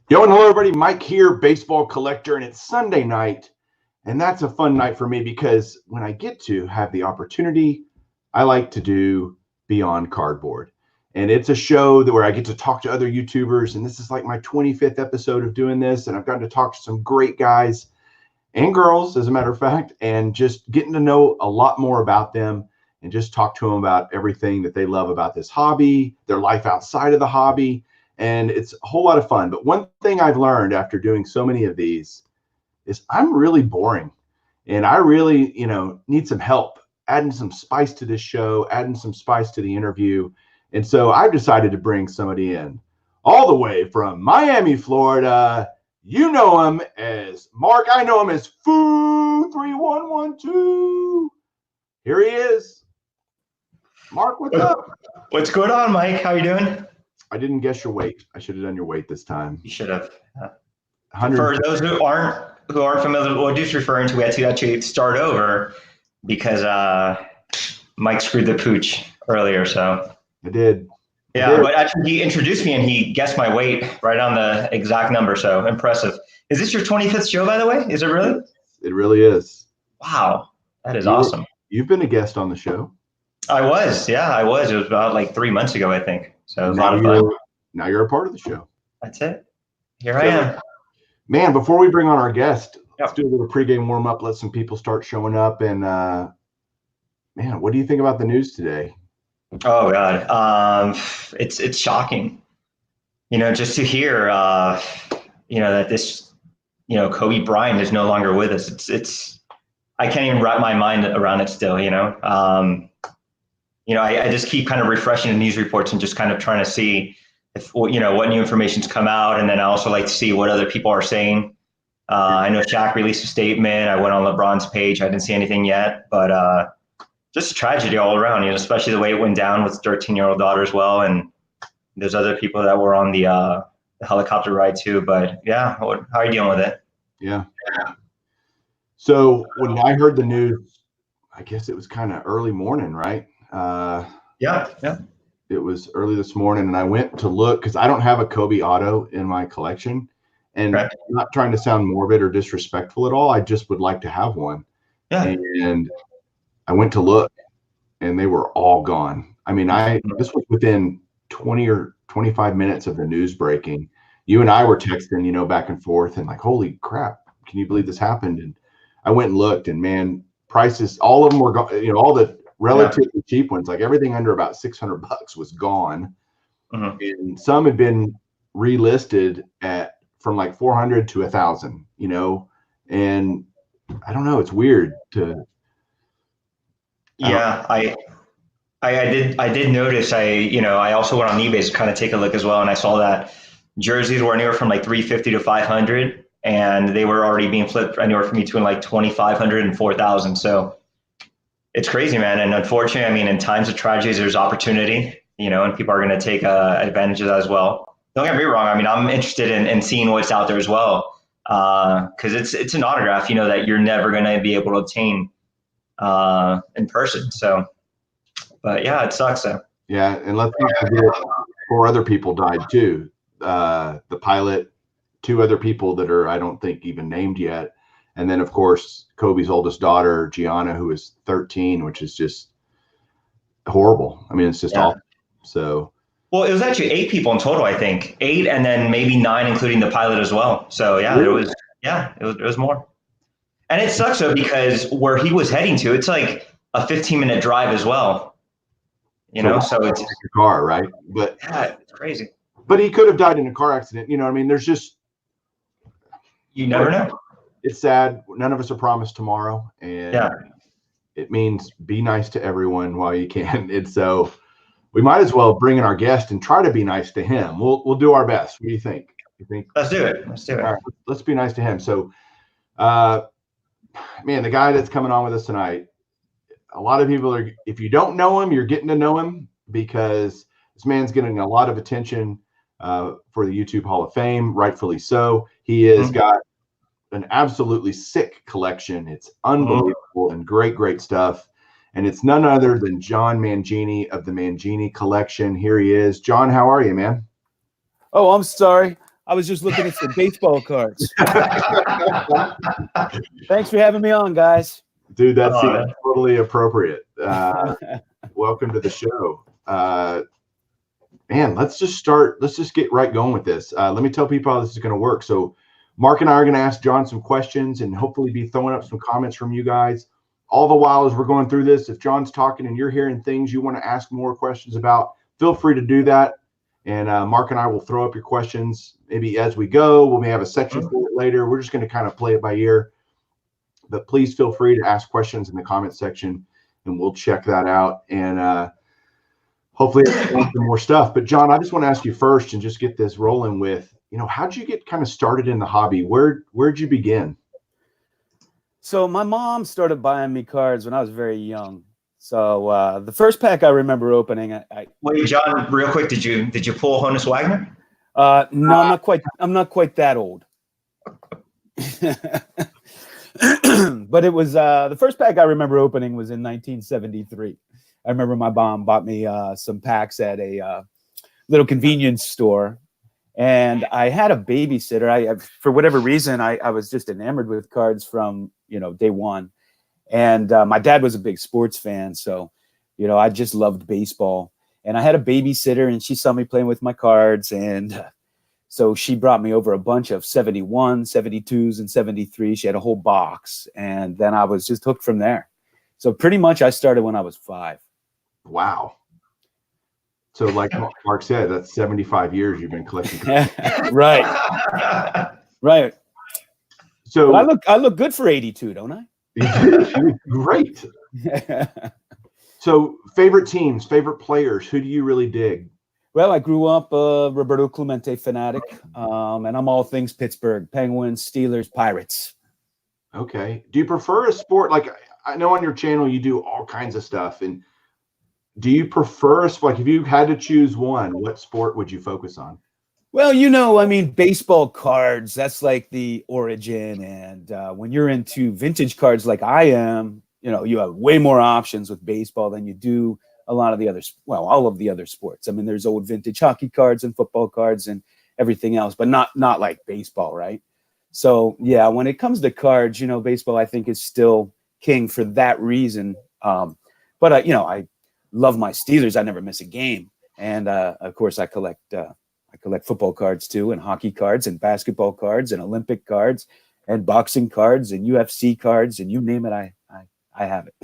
Yo, and hello, everybody. Mike here, baseball collector, and it's Sunday night. And that's a fun night for me because when I get to have the opportunity, I like to do Beyond Cardboard. And it's a show where I get to talk to other YouTubers. And this is like my 25th episode of doing this. And I've gotten to talk to some great guys and girls, as a matter of fact, and just getting to know a lot more about them and just talk to them about everything that they love about this hobby, their life outside of the hobby. And it's a whole lot of fun. But one thing I've learned after doing so many of these is I'm really boring. And I really, need some help adding some spice to this show, adding some spice to the interview. And so I've decided to bring somebody in all the way from Miami, Florida. You know him as Mark. I know him as Foo3112. Here he is. Mark, what's up? What's going on, Mike? How you doing? I didn't guess your weight. I should have done your weight this time. You should have. 100. For those who aren't familiar with what Dude's referring to, we had to actually start over because Mike screwed the pooch earlier. So I did. Yeah, but actually he introduced me and he guessed my weight right on the exact number. So impressive. Is this your 25th show, by the way? Is it really? It really is. Wow, that is awesome. You've been a guest on the show. I was. It was about like 3 months ago, I think. So it was a lot of fun. Now you're a part of the show. That's it. Here I am. Man, before we bring on our guest, let's do a little pregame warm-up, let some people start showing up. And, man, what do you think about the news today? Oh, God. It's shocking, just to hear, that this, Kobe Bryant is no longer with us. It's I can't even wrap my mind around it still, I just keep kind of refreshing the news reports and just kind of trying to see if, what new information's come out. And then I also like to see what other people are saying. I know Shaq released a statement. I went on LeBron's page. I didn't see anything yet, but just a tragedy all around, especially the way it went down with his 13-year-old daughter as well. And there's other people that were on the helicopter ride too. But yeah, how are you dealing with it? Yeah. So when I heard the news, I guess it was kind of early morning, right? Yeah. It was early this morning, and I went to look because I don't have a Kobe auto in my collection, and I'm not trying to sound morbid or disrespectful at all. I just would like to have one. Yeah. And I went to look, and they were all gone. I mean, this was within 20 or 25 minutes of the news breaking. You and I were texting, back and forth, and like, holy crap, can you believe this happened? And I went and looked, and man, prices, all of them were gone. All the relatively cheap ones, like everything under about $600 was gone. Mm-hmm. And some had been relisted from like 400 to 1,000, and I don't know, it's weird to. Yeah, I did notice. I also went on eBay to kind of take a look as well, and I saw that jerseys were anywhere from like 350 to 500, and they were already being flipped anywhere from between like 2,500 and 4,000. So it's crazy, man. And unfortunately, in times of tragedies, there's opportunity, and people are going to take advantage of that as well. Don't get me wrong. I'm interested in seeing what's out there as well, because it's an autograph, that you're never going to be able to obtain in person. So, but yeah, it sucks though. Yeah, and let's not forget 4 other people died too. The pilot, 2 other people that are I don't think even named yet. And then, of course, Kobe's oldest daughter, Gianna, who is 13, which is just horrible. It's just awful. So, well, it was actually 8 people in total, I think. 8, and then maybe 9, including the pilot as well. So, yeah, really? It was more. And it sucks, though, because where he was heading to, it's like a 15-minute drive as well. So it's a car, right? But yeah, it's crazy. But he could have died in a car accident. There's just. You never know. It's sad. None of us are promised tomorrow, and it means be nice to everyone while you can. And so we might as well bring in our guest and try to be nice to him. We'll do our best. What do you think? Let's do it. All right, let's be nice to him. So, man, the guy that's coming on with us tonight, a lot of people are. If you don't know him, you're getting to know him because this man's getting a lot of attention for the YouTube Hall of Fame, rightfully so. He has got an absolutely sick collection. It's unbelievable and great stuff. And it's none other than John Mangini of the Mangini collection. Here he is. John, how are you, man? Oh, I'm sorry. I was just looking at some baseball cards. Thanks for having me on, guys. Dude, that's totally appropriate. Welcome to the show. Man, let's just start. Let's just get right going with this. Let me tell people how this is going to work. So Mark and I are going to ask John some questions and hopefully be throwing up some comments from you guys. All the while as we're going through this, if John's talking and you're hearing things you want to ask more questions about, feel free to do that. And Mark and I will throw up your questions maybe as we go. We may have a section for it later. We're just going to kind of play it by ear. But please feel free to ask questions in the comment section, and we'll check that out. And hopefully some more stuff. But John, I just want to ask you first and just get this rolling with, how'd you get kind of started in the hobby? Where'd you begin? So my mom started buying me cards when I was very young. So the first pack I remember opening, Wait, John, real quick, did you pull Honus Wagner? No, I'm not quite that old. But it was the first pack I remember opening was in 1973. I remember my mom bought me some packs at a little convenience store, and I had a babysitter. I for whatever reason, I was just enamored with cards from day one. And my dad was a big sports fan, so I just loved baseball. And I had a babysitter, and she saw me playing with my cards, and so she brought me over a bunch of 71, 72s, and 73. She had a whole box, and then I was just hooked from there. So pretty much I started when I was 5. Wow. So like Mark said, that's 75 years you've been collecting cards. Right. So but I look good for 82, don't I? Great. So favorite teams, favorite players, who do you really dig? Well, I grew up a Roberto Clemente fanatic, and I'm all things Pittsburgh, Penguins, Steelers, Pirates. Okay. Do you prefer a sport? Like I know on your channel you do all kinds of stuff, and do you prefer a sport? Like if you had to choose one, what sport would you focus on? Well, baseball cards, that's like the origin. And when you're into vintage cards like I am, you have way more options with baseball than you do a lot of the others. Well, all of the other sports. I mean, there's old vintage hockey cards and football cards and everything else, but not like baseball, right? So, yeah, when it comes to cards, baseball, I think is still king for that reason. But, I love my Steelers. I never miss a game. And, of course, I collect football cards too, and hockey cards and basketball cards and Olympic cards and boxing cards and UFC cards, and you name it, I have it.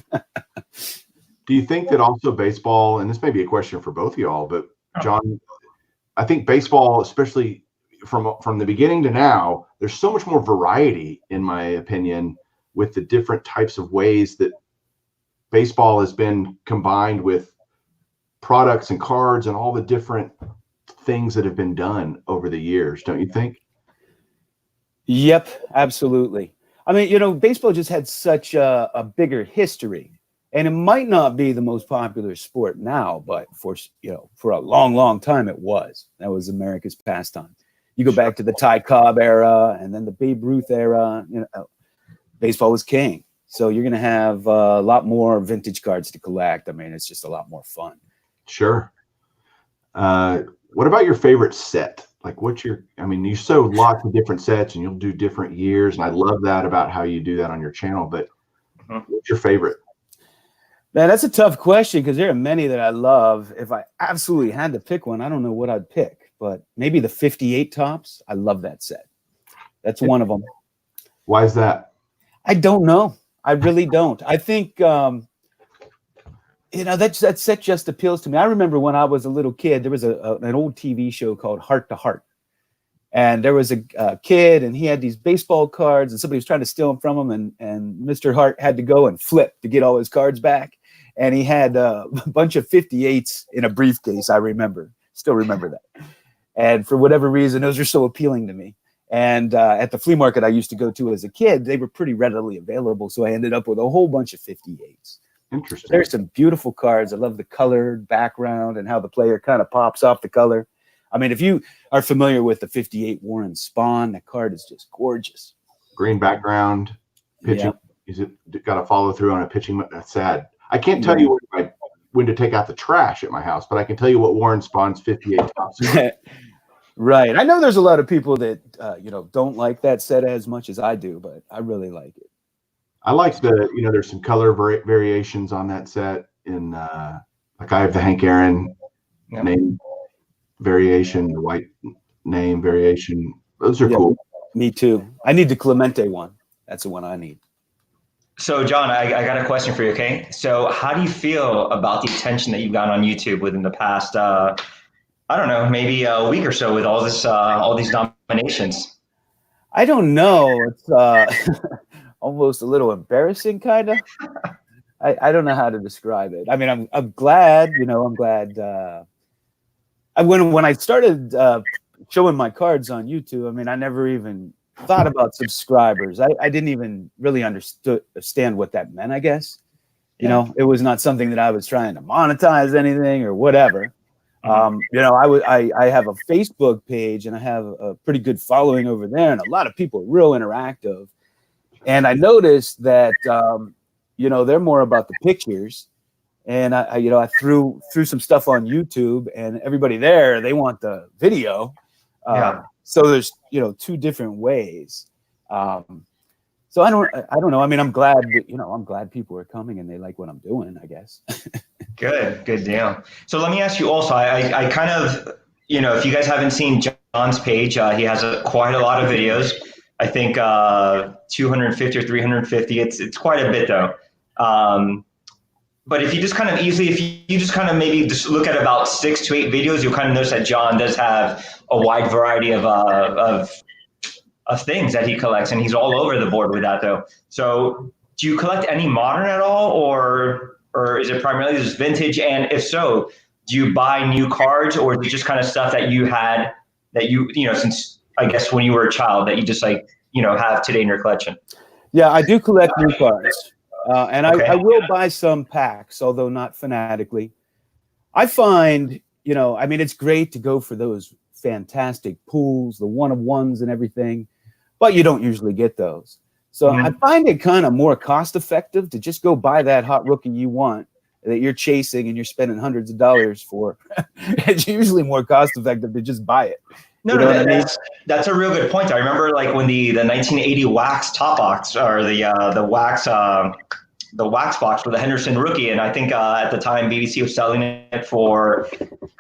Do you think that also baseball, and this may be a question for both of y'all, but John, I think baseball, especially from the beginning to now, there's so much more variety, in my opinion, with the different types of ways that baseball has been combined with products and cards and all the different things that have been done over the years, don't you think? Yep, absolutely. I mean, baseball just had such a bigger history, and it might not be the most popular sport now, but for a long, long time it was. That was America's pastime. You go back to the Ty Cobb era and then the Babe Ruth era, baseball was king. So you're going to have a lot more vintage cards to collect. I mean, it's just a lot more fun. Sure. What about your favorite set? Like you show lots of different sets and you'll do different years. And I love that about how you do that on your channel, but what's your favorite? Man, that's a tough question because there are many that I love. If I absolutely had to pick one, I don't know what I'd pick, but maybe the 58 tops. I love that set. That's one of them. Why is that? I don't know. I really don't. I think, that set just appeals to me. I remember when I was a little kid, there was an old TV show called Heart to Heart. And there was a kid, and he had these baseball cards, and somebody was trying to steal them from him, and Mr. Hart had to go and flip to get all his cards back. And he had a bunch of 58s in a briefcase, still remember that. And for whatever reason, those are so appealing to me. And at the flea market I used to go to as a kid, they were pretty readily available. So I ended up with a whole bunch of 58s. Interesting. There's some beautiful cards. I love the colored background and how the player kind of pops off the color. I mean, if you are familiar with the 58 Warren Spahn, that card is just gorgeous. Green background, pitching. Yep. Is it got to follow through on a pitching? That's sad. I can't tell you when to take out the trash at my house, but I can tell you what Warren Spahn's 58 tops are. Right. I know there's a lot of people that don't like that set as much as I do, but I really like it. I like there's some color variations on that set. Like I have the Hank Aaron name variation, the white name variation. Those are cool. Me too. I need the Clemente one. That's the one I need. So, John, I got a question for you, okay? So how do you feel about the attention that you've gotten on YouTube within the past, I don't know, maybe a week or so with all these nominations? I don't know. It's almost a little embarrassing, kind of. I don't know how to describe it. I mean, I'm glad, I'm glad. When I started showing my cards on YouTube, I mean, I never even thought about subscribers. I didn't even really understand what that meant, I guess. It was not something that I was trying to monetize anything or whatever. I have a Facebook page and I have a pretty good following over there, and a lot of people are real interactive. And I noticed that, they're more about the pictures. And I threw some stuff on YouTube, and everybody there, they want the video. So there's, two different ways. So I don't know. I mean, I'm glad that, I'm glad people are coming and they like what I'm doing, I guess. Good deal. So let me ask you also, I kind of, if you guys haven't seen John's page, he has quite a lot of videos. I think 250 or 350. It's quite a bit though. But if you just kind of maybe just look at about 6 to 8 videos, you'll kind of notice that John does have a wide variety of things that he collects, and he's all over the board with that though. So do you collect any modern at all, or is it primarily just vintage? And if so, do you buy new cards, or is it just kind of stuff that you had that since I guess when you were a child that you just have today in your collection? Yeah, I do collect new cards. And okay. I will buy some packs, although not fanatically. I find, it's great to go for those fantastic pools, the one-of-ones and everything, but you don't usually get those. So I find it kind of more cost-effective to just go buy that hot rookie you want, that you're chasing and you're spending hundreds of dollars for. It's usually more cost-effective to just buy it. That's a real good point. I remember when the 1980 wax top box, or the wax box for the Henderson rookie, and I think at the time BBC was selling it for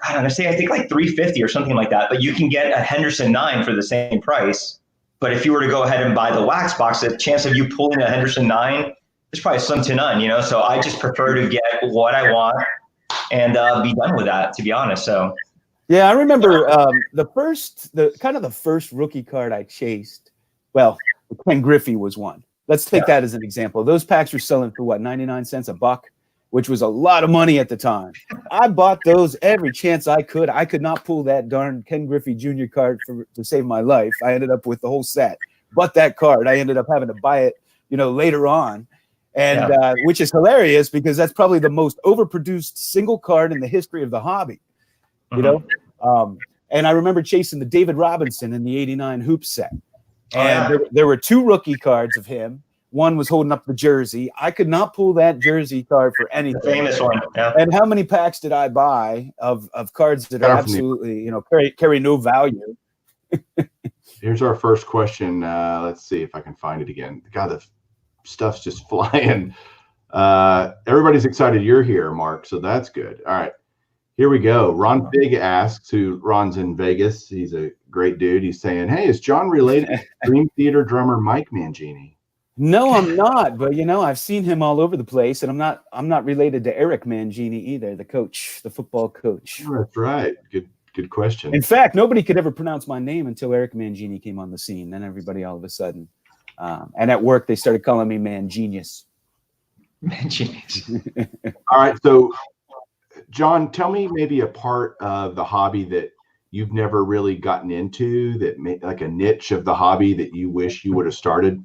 I think like $350 or something like that. But you can get a Henderson 9 for the same price. But if you were to go ahead and buy the wax box, the chance of you pulling a Henderson 9 is probably slim to none. So I just prefer to get what I want and be done with that, to be honest. So. Yeah, I remember the first rookie card I chased. Well, Ken Griffey was one. Let's take that as an example. Those packs were selling for what, 99 cents a buck, which was a lot of money at the time. I bought those every chance I could. I could not pull that darn Ken Griffey Jr. card to save my life. I ended up with the whole set. But that card, I ended up having to buy it, later on. And which is hilarious because that's probably the most overproduced single card in the history of the hobby. And I remember chasing the David Robinson in the 89 hoop set. And there were 2 rookie cards of him. One was holding up the jersey. I could not pull that jersey card for anything. The famous one. Yeah. And how many packs did I buy of cards that are absolutely, carry no value? Here's our first question. Let's see if I can find it again. God, the stuff's just flying. Everybody's excited you're here, Mark. So that's good. All right. Here we go. Ron Big asks, Ron's in Vegas. He's a great dude. He's saying, hey, is John related to Dream Theater drummer Mike Mangini? No, I'm not. But, I've seen him all over the place. And I'm not related to Eric Mangini either, the coach, the football coach. Oh, that's right. Good question. In fact, nobody could ever pronounce my name until Eric Mangini came on the scene. Then everybody all of a sudden. And at work, they started calling me Mangenius. Mangenius. All right. So, John, tell me maybe a part of the hobby that you've never really gotten into, that like a niche of the hobby that you wish you would have started.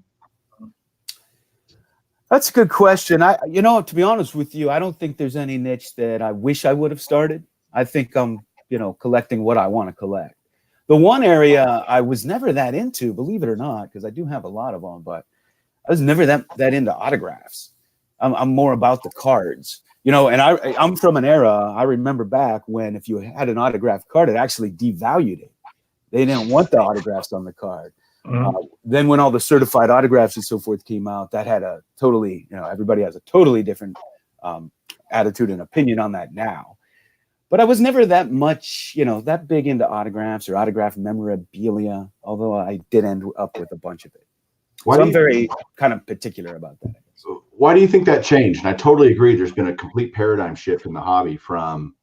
That's a good question. To be honest with you, I don't think there's any niche that I wish I would have started. I think I'm, collecting what I want to collect. The one area I was never that into, believe it or not, because I do have a lot of them, but I was never that into autographs. I'm more about the cards. And I'm from an era, I remember back when if you had an autographed card, it actually devalued it. They didn't want the autographs on the card. Mhm. Then when all the certified autographs and so forth came out, that had a totally, everybody has a totally different attitude and opinion on that now. But I was never that much, that big into autographs or autograph memorabilia, although I did end up with a bunch of it. So I'm very kind of particular about that. Why do you think that changed? And I totally agree. There's been a complete paradigm shift in the hobby from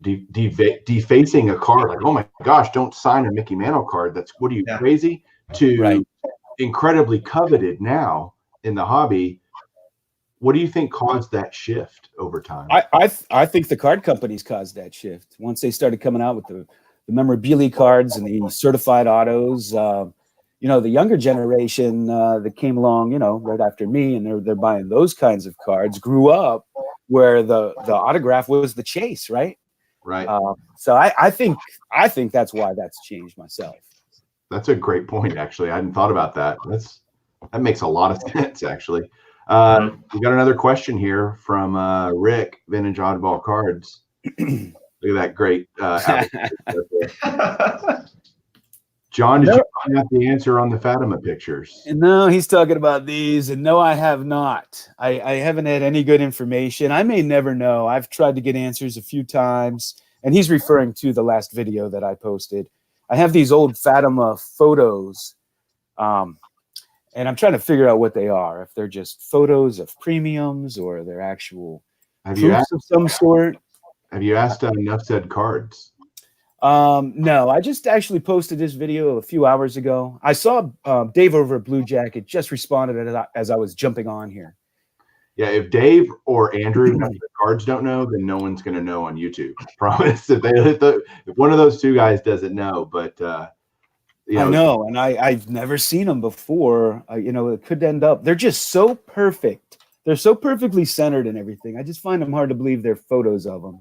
defacing a card, like, oh my gosh, don't sign a Mickey Mantle card. What are you, crazy? To incredibly coveted now in the hobby. What do you think caused that shift over time? I think the card companies caused that shift once they started coming out with the memorabilia cards and the certified autos. The younger generation that came along, right after me, and they're buying those kinds of cards, grew up where the autograph was the chase, right? Right. So I think that's why that's changed myself. That's a great point. Actually, I hadn't thought about that. That makes a lot of sense. Actually, we got another question here from Rick, Vintage Oddball Cards. Look at that great. John, did you find out the answer on the Fatima pictures? No, he's talking about these, and no, I have not. I haven't had any good information. I may never know. I've tried to get answers a few times, and he's referring to the last video that I posted. I have these old Fatima photos, and I'm trying to figure out what they are, if they're just photos of premiums or they're actual proofs of some sort. Have you asked Enough Said Cards? No, I just actually posted this video a few hours ago. I saw Dave over at Blue Jacket just responded as I was jumping on here. Yeah, if Dave or Andrew Cards don't know, then no one's going to know on YouTube. I promise. If one of those two guys doesn't know, but I know, and I've never seen them before. It could end up. They're just so perfect. They're so perfectly centered and everything. I just find them hard to believe they're photos of them.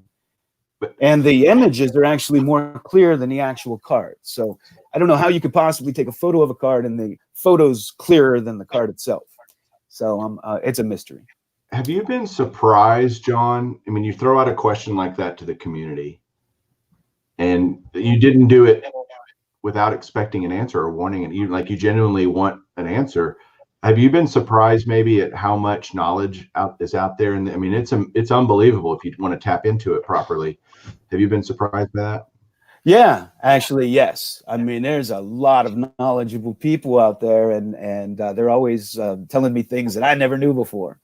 And the images are actually more clear than the actual card. So I don't know how you could possibly take a photo of a card and the photo's clearer than the card itself. So it's a mystery. Have you been surprised, John? I mean, you throw out a question like that to the community, and you didn't do it without expecting an answer or wanting it. You genuinely want an answer. Have you been surprised maybe at how much knowledge is out there? And I mean, it's unbelievable if you want to tap into it properly. Have you been surprised by that? Yeah, actually, yes. I mean, there's a lot of knowledgeable people out there, and they're always telling me things that I never knew before.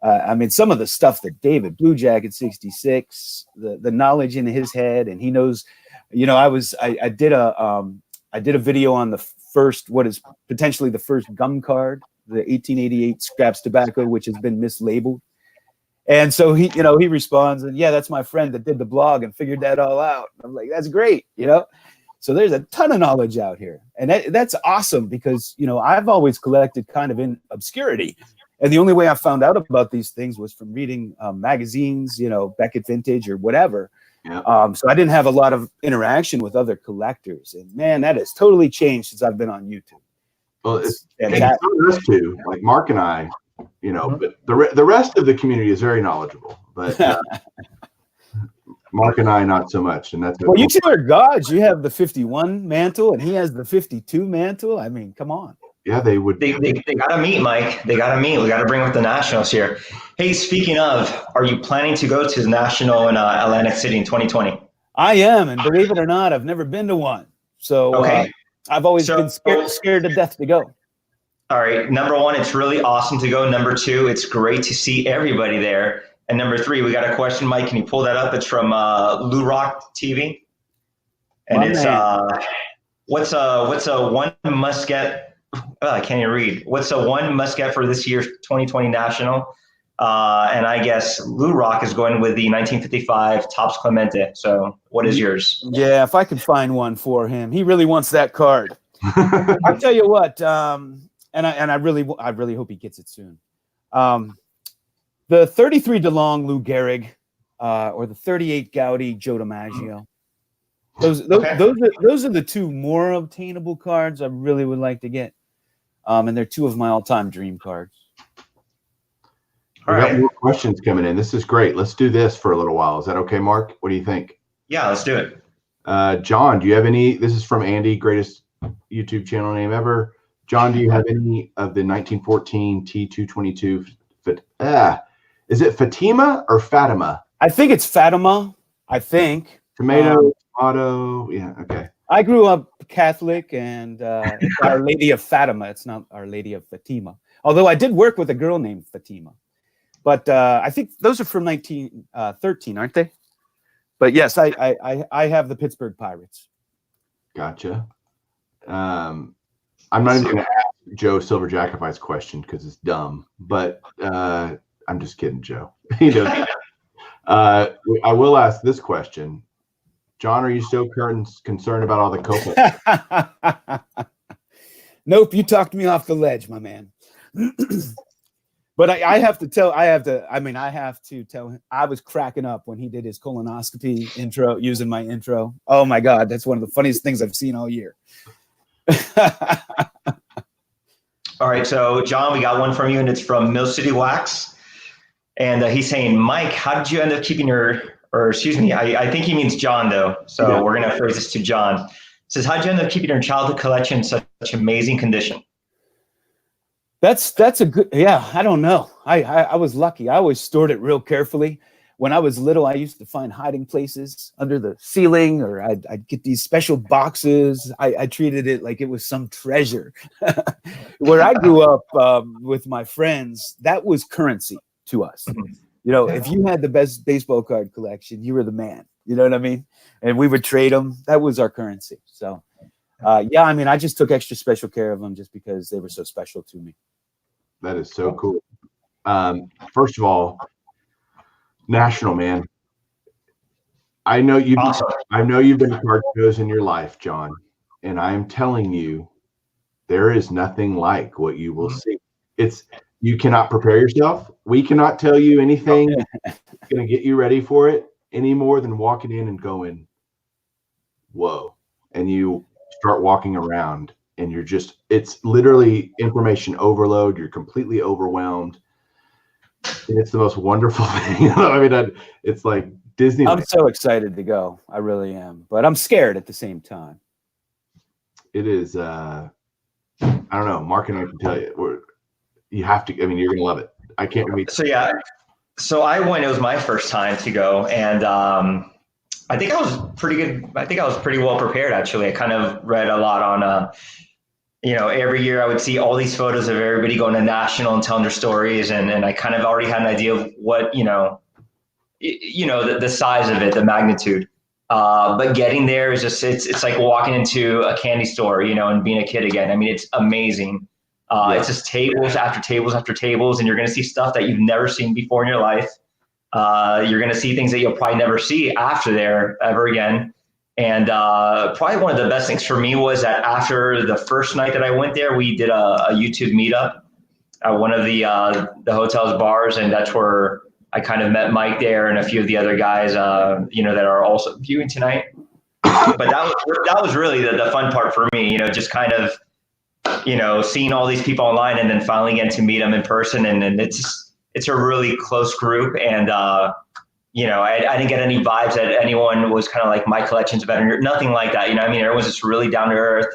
I mean, some of the stuff that David Blue Jacket 66, the knowledge in his head, and he knows. I did a video on the first, what is potentially the first gum card, the 1888 Scraps Tobacco, which has been mislabeled. And so he responds, and yeah, that's my friend that did the blog and figured that all out. I'm like, that's great, So there's a ton of knowledge out here, and that's awesome because I've always collected kind of in obscurity, and the only way I found out about these things was from reading magazines, Beckett Vintage or whatever. Yeah. So I didn't have a lot of interaction with other collectors, and man, that has totally changed since I've been on YouTube. Well, it's us too, like Mark and I, but the rest of the community is very knowledgeable, but Mark and I not so much. And that's well, you two are gods. You have the 51 mantle, and he has the 52 mantle. I mean, come on. Yeah, they would. They got to meet, Mike. They got to meet. We got to bring with the Nationals here. Hey, speaking of, are you planning to go to the National in Atlantic City in 2020? I am, and believe it or not, I've never been to one. So okay. I've always been scared to death to go. All right. Number one, it's really awesome to go. Number two, it's great to see everybody there. And number three, we got a question, Mike. Can you pull that up? It's from Lou Rock TV, and it's what's a one must get. I can't even read. What's a one must get for this year's 2020 National? And I guess Lou Rock is going with the 1955 Topps Clemente. So what is yours? Yeah, if I could find one for him. He really wants that card. I'll tell you what, and I really hope he gets it soon. The 33 DeLong Lou Gehrig, or the 38 Gaudy Joe DiMaggio. Those are the two more obtainable cards I really would like to get. And they're two of my all-time dream cards. We got more questions coming in. This is great. Let's do this for a little while. Is that okay, Mark? What do you think? Yeah, let's do it. John, do you have any? This is from Andy, greatest YouTube channel name ever. John, do you have any of the 1914 T222? Is it Fatima or Fatima? I think it's Fatima. I think Tomato. Yeah. Okay. I grew up Catholic, and it's Our Lady of Fatima. It's not Our Lady of Fatima. Although I did work with a girl named Fatima. But I think those are from 1913, aren't they? But yes, I have the Pittsburgh Pirates. Gotcha. I'm not even going to ask Joe Silver Jacobite's question because it's dumb. But I'm just kidding, Joe. I will ask this question. John, are you still concerned about all the copa? Nope, you talked me off the ledge, my man. But I have to tell him, I was cracking up when he did his colonoscopy intro using my intro. Oh my God, that's one of the funniest things I've seen all year. All right, so John, we got one from you, and it's from Mill City Wax. And he's saying, Mike, how did you end up keeping I think he means John, though. So yeah. We're going to phrase this to John. It says, how did you end up keeping your childhood collection in such amazing condition? That's a good, I don't know. I was lucky. I always stored it real carefully. When I was little, I used to find hiding places under the ceiling, or I'd get these special boxes. I treated it like it was some treasure. Where I grew up with my friends, that was currency to us. If you had the best baseball card collection, you were the man. You know what I mean? And we would trade them. That was our currency. So, I just took extra special care of them just because they were so special to me. That is so cool. First of all, national, man. I know you've been to card shows in your life, John, and I'm telling you, there is nothing like what you will see. You cannot prepare yourself. We cannot tell you anything that's going to get you ready for it any more than walking in and going, whoa. And you start walking around and it's literally information overload. You're completely overwhelmed. And it's the most wonderful thing. It's like Disney. I'm so excited to go. I really am. But I'm scared at the same time. It is, I don't know. Mark and I can tell you. You have to, you're going to love it. I can't wait. So I went, it was my first time to go. And I think I was pretty good. I think I was pretty well prepared, actually. I kind of read a lot on, every year I would see all these photos of everybody going to national and telling their stories. And I kind of already had an idea of what, the size of it, the magnitude. But getting there is just, it's like walking into a candy store, and being a kid again. It's amazing. It's just tables after tables after tables, and you're going to see stuff that you've never seen before in your life. You're going to see things that you'll probably never see after there ever again. And probably one of the best things for me was that after the first night that I went there, we did a YouTube meetup at one of the hotel's bars, and that's where I kind of met Mike there and a few of the other guys, that are also viewing tonight. But that was really the fun part for me, just kind of, seeing all these people online and then finally getting to meet them in person. And it's a really close group. And, I didn't get any vibes that anyone was kind of like, my collection's better. Nothing like that. Everyone's just really down to earth.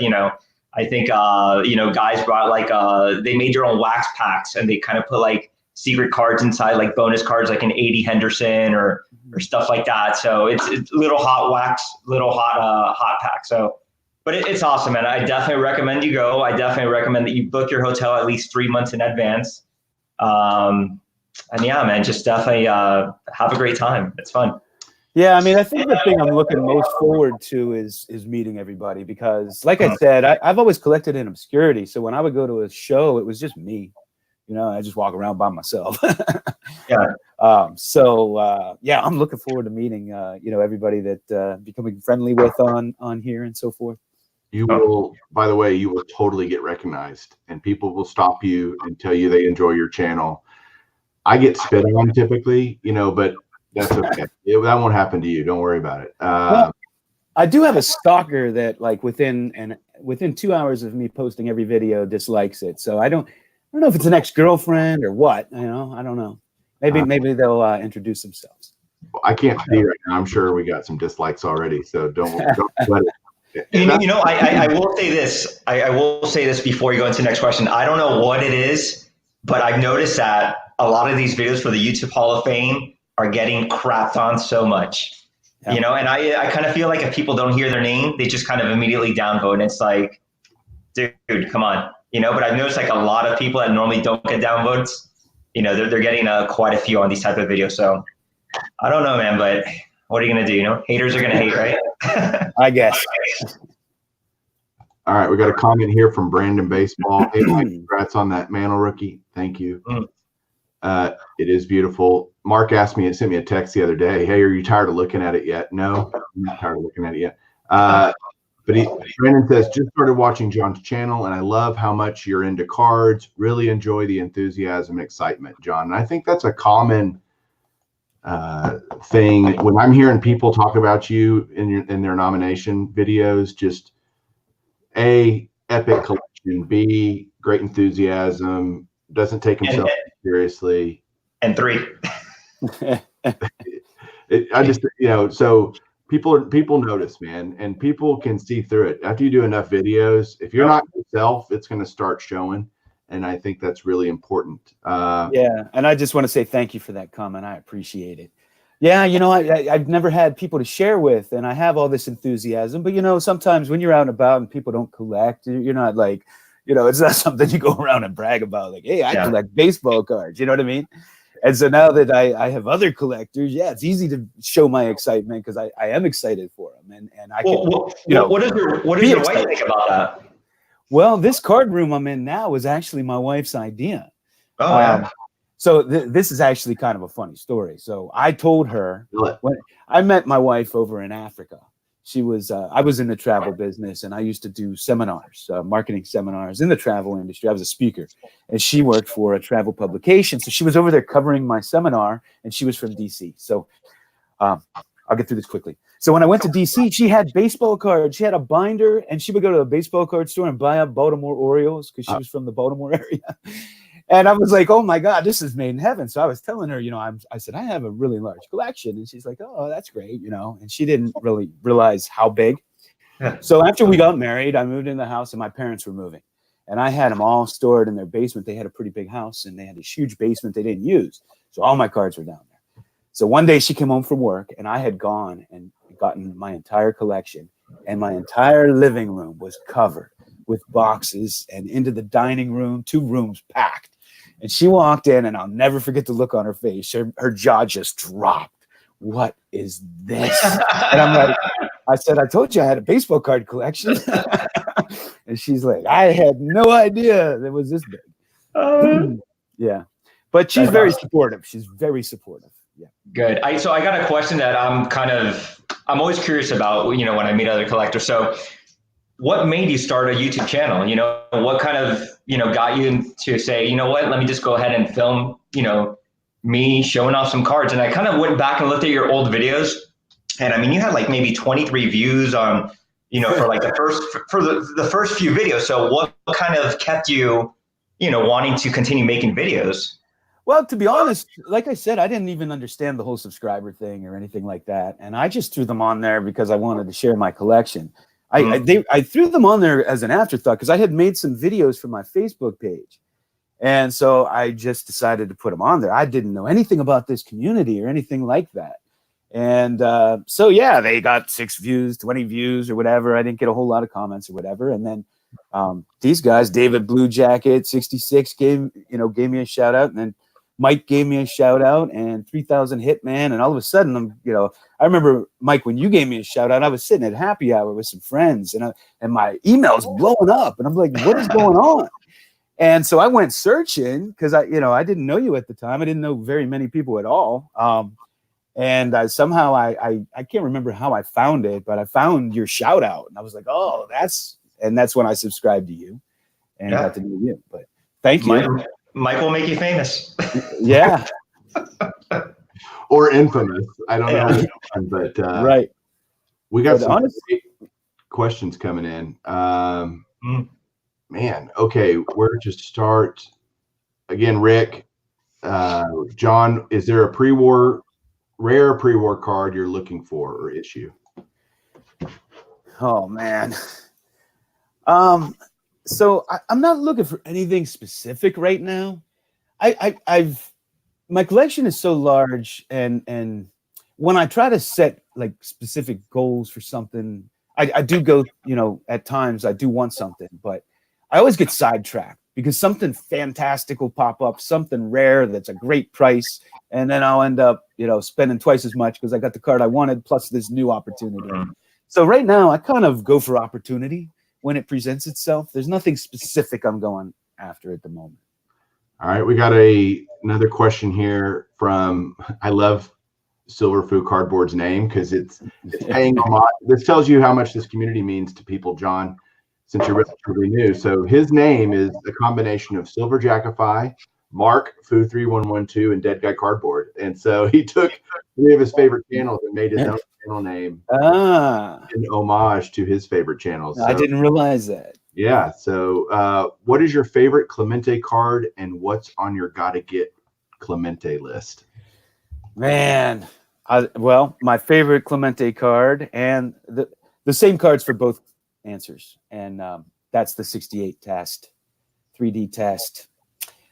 I think, guys brought they made their own wax packs, and they kind of put like secret cards inside, like bonus cards, like an 80 Henderson or stuff like that. So it's little hot wax, hot pack. So, but it's awesome, man. I definitely recommend you go. I definitely recommend that you book your hotel at least 3 months in advance. And yeah, man, just definitely have a great time. It's fun. Yeah, I think the thing I'm looking most forward to is meeting everybody, because, like I said, I've always collected in obscurity. So when I would go to a show, it was just me. I just walk around by myself. Yeah. I'm looking forward to meeting, everybody that becoming friendly with on here and so forth. You will, by the way, you will totally get recognized, and people will stop you and tell you they enjoy your channel. I get spit on typically, but that's okay. That won't happen to you. Don't worry about it. Well, I do have a stalker that, like, within 2 hours of me posting every video, dislikes it. So I don't know if it's an ex-girlfriend or what. I don't know. Maybe they'll introduce themselves. I can't see right now. I'm sure we got some dislikes already, so don't let it. I will say this. I will say this before you go into the next question. I don't know what it is, but I've noticed that a lot of these videos for the YouTube Hall of Fame are getting crapped on so much. Yeah. And I kind of feel like if people don't hear their name, they just kind of immediately downvote. And it's like, dude, come on. But I've noticed like a lot of people that normally don't get downvotes, they're getting quite a few on these type of videos. So I don't know, man, but what are you going to do? Haters are going to hate, right? I guess. All right. We got a comment here from Brandon Baseball. Hey, Mike, congrats on that Mantle rookie. Thank you. It is beautiful. Mark sent me a text the other day. Hey, are you tired of looking at it yet? No, I'm not tired of looking at it yet. But Brandon says, just started watching John's channel, and I love how much you're into cards. Really enjoy the enthusiasm and excitement, John. And I think that's a common thing when I'm hearing people talk about you in their nomination videos. Just A, epic collection. B, great enthusiasm. Doesn't take himself seriously. And 3. So people notice, man, and people can see through it. After you do enough videos, if you're not yourself, it's going to start showing. And I think that's really important. Yeah. And I just want to say thank you for that comment. I appreciate it. Yeah. I've never had people to share with, and I have all this enthusiasm, but sometimes when you're out and about and people don't collect, you're not like, it's not something you go around and brag about. Like, hey, I collect baseball cards. You know what I mean? And so now that I have other collectors, it's easy to show my excitement because I am excited for them. And I can, what does your wife think about that? Well, this card room I'm in now was actually my wife's idea. Oh, yeah. So this is actually kind of a funny story. So I told her when I met my wife over in Africa. She was I was in the travel business, and I used to do seminars, marketing seminars in the travel industry. I was a speaker, and she worked for a travel publication. So she was over there covering my seminar, and she was from DC. So I'll get through this quickly. So when I went to DC, she had baseball cards. She had a binder, and she would go to a baseball card store and buy up Baltimore Orioles because she was from the Baltimore area. And I was like, oh my God, this is made in heaven. So I was telling her, I said, I have a really large collection. And she's like, oh, that's great. And she didn't really realize how big. Yeah. So after we got married, I moved in the house and my parents were moving. And I had them all stored in their basement. They had a pretty big house and they had this huge basement they didn't use. So all my cards were down there. So one day she came home from work and I had gone and gotten my entire collection. And my entire living room was covered with boxes, and into the dining room, 2 rooms packed. And she walked in, and I'll never forget the look on her face. Her jaw just dropped. What is this? And I'm like, I said, I told you I had a baseball card collection. And she's like, I had no idea it was this big. Yeah. But she's very supportive. She's very supportive. Yeah. Good. So I got a question that I'm always curious about, when I meet other collectors. So what made you start a YouTube channel? What kind of, got you to say, you know what, let me just go ahead and film, me showing off some cards. And I kind of went back and looked at your old videos. And I mean, you had like maybe 23 views on, for like the first few videos. So what kind of kept you, wanting to continue making videos? Well, to be honest, like I said, I didn't even understand the whole subscriber thing or anything like that. And I just threw them on there because I wanted to share my collection. I threw them on there as an afterthought because I had made some videos for my Facebook page. And so I just decided to put them on there. I didn't know anything about this community or anything like that. And so, yeah, they got 6 views, 20 views or whatever. I didn't get a whole lot of comments or whatever. And then these guys, David Blue Jacket 66 gave me a shout out. And then Mike gave me a shout out, and 3000 Hitman. And all of a sudden, I remember, Mike, when you gave me a shout out, I was sitting at happy hour with some friends and my email's blowing up. And I'm like, what is going on? And so I went searching because I didn't know you at the time. I didn't know very many people at all. And somehow I can't remember how I found it, but I found your shout out and I was like, oh, that's when I subscribed to you and got to know you. But thank you. Mike will make you famous. Yeah. Or infamous. I don't know. But right. We got some questions coming in. Man, okay, where to start? Again, Rick, John, is there a pre-war rare pre-war card you're looking for or issue? Oh man. So I'm not looking for anything specific right now. I've my collection is so large, and when I try to set like specific goals for something, I do go, at times I do want something, but I always get sidetracked because something fantastic will pop up, something rare that's a great price, and then I'll end up, spending twice as much because I got the card I wanted plus this new opportunity. So right now I kind of go for opportunity when it presents itself. There's nothing specific I'm going after at the moment. All right, we got another question here from, I love Silver Foo Cardboard's name because it's paying homage. This tells you how much this community means to people, John, since you're relatively new. So his name is a combination of Silver Jackify, Mark, Foo 3112, and Dead Guy Cardboard. And so he took 3 of his favorite channels and made his own channel name in homage to his favorite channels. So, I didn't realize that. Yeah. So what is your favorite Clemente card and what's on your gotta get Clemente list? Man, my favorite Clemente card, and the same cards for both answers, and that's the 68 test, 3D test.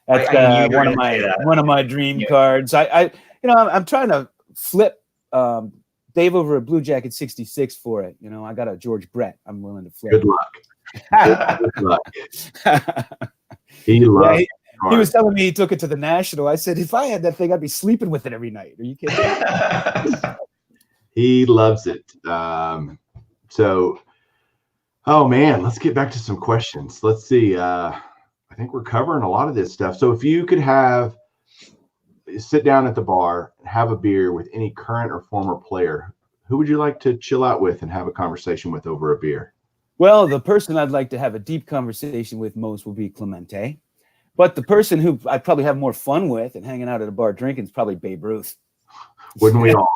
That's one of my dream cards. I'm trying to flip Dave over a Blue Jacket 66 for it. I got a George Brett I'm willing to flip. Good luck. Good luck. He loves it. He was telling me he took it to the National. I said, if I had that thing, I'd be sleeping with it every night. Are you kidding me? He loves it. Oh man, let's get back to some questions. Let's see. I think we're covering a lot of this stuff. So if you could sit down at the bar and have a beer with any current or former player, who would you like to chill out with and have a conversation with over a beer? Well, the person I'd like to have a deep conversation with most would be Clemente. But the person who I'd probably have more fun with and hanging out at a bar drinking is probably Babe Ruth. Wouldn't we all?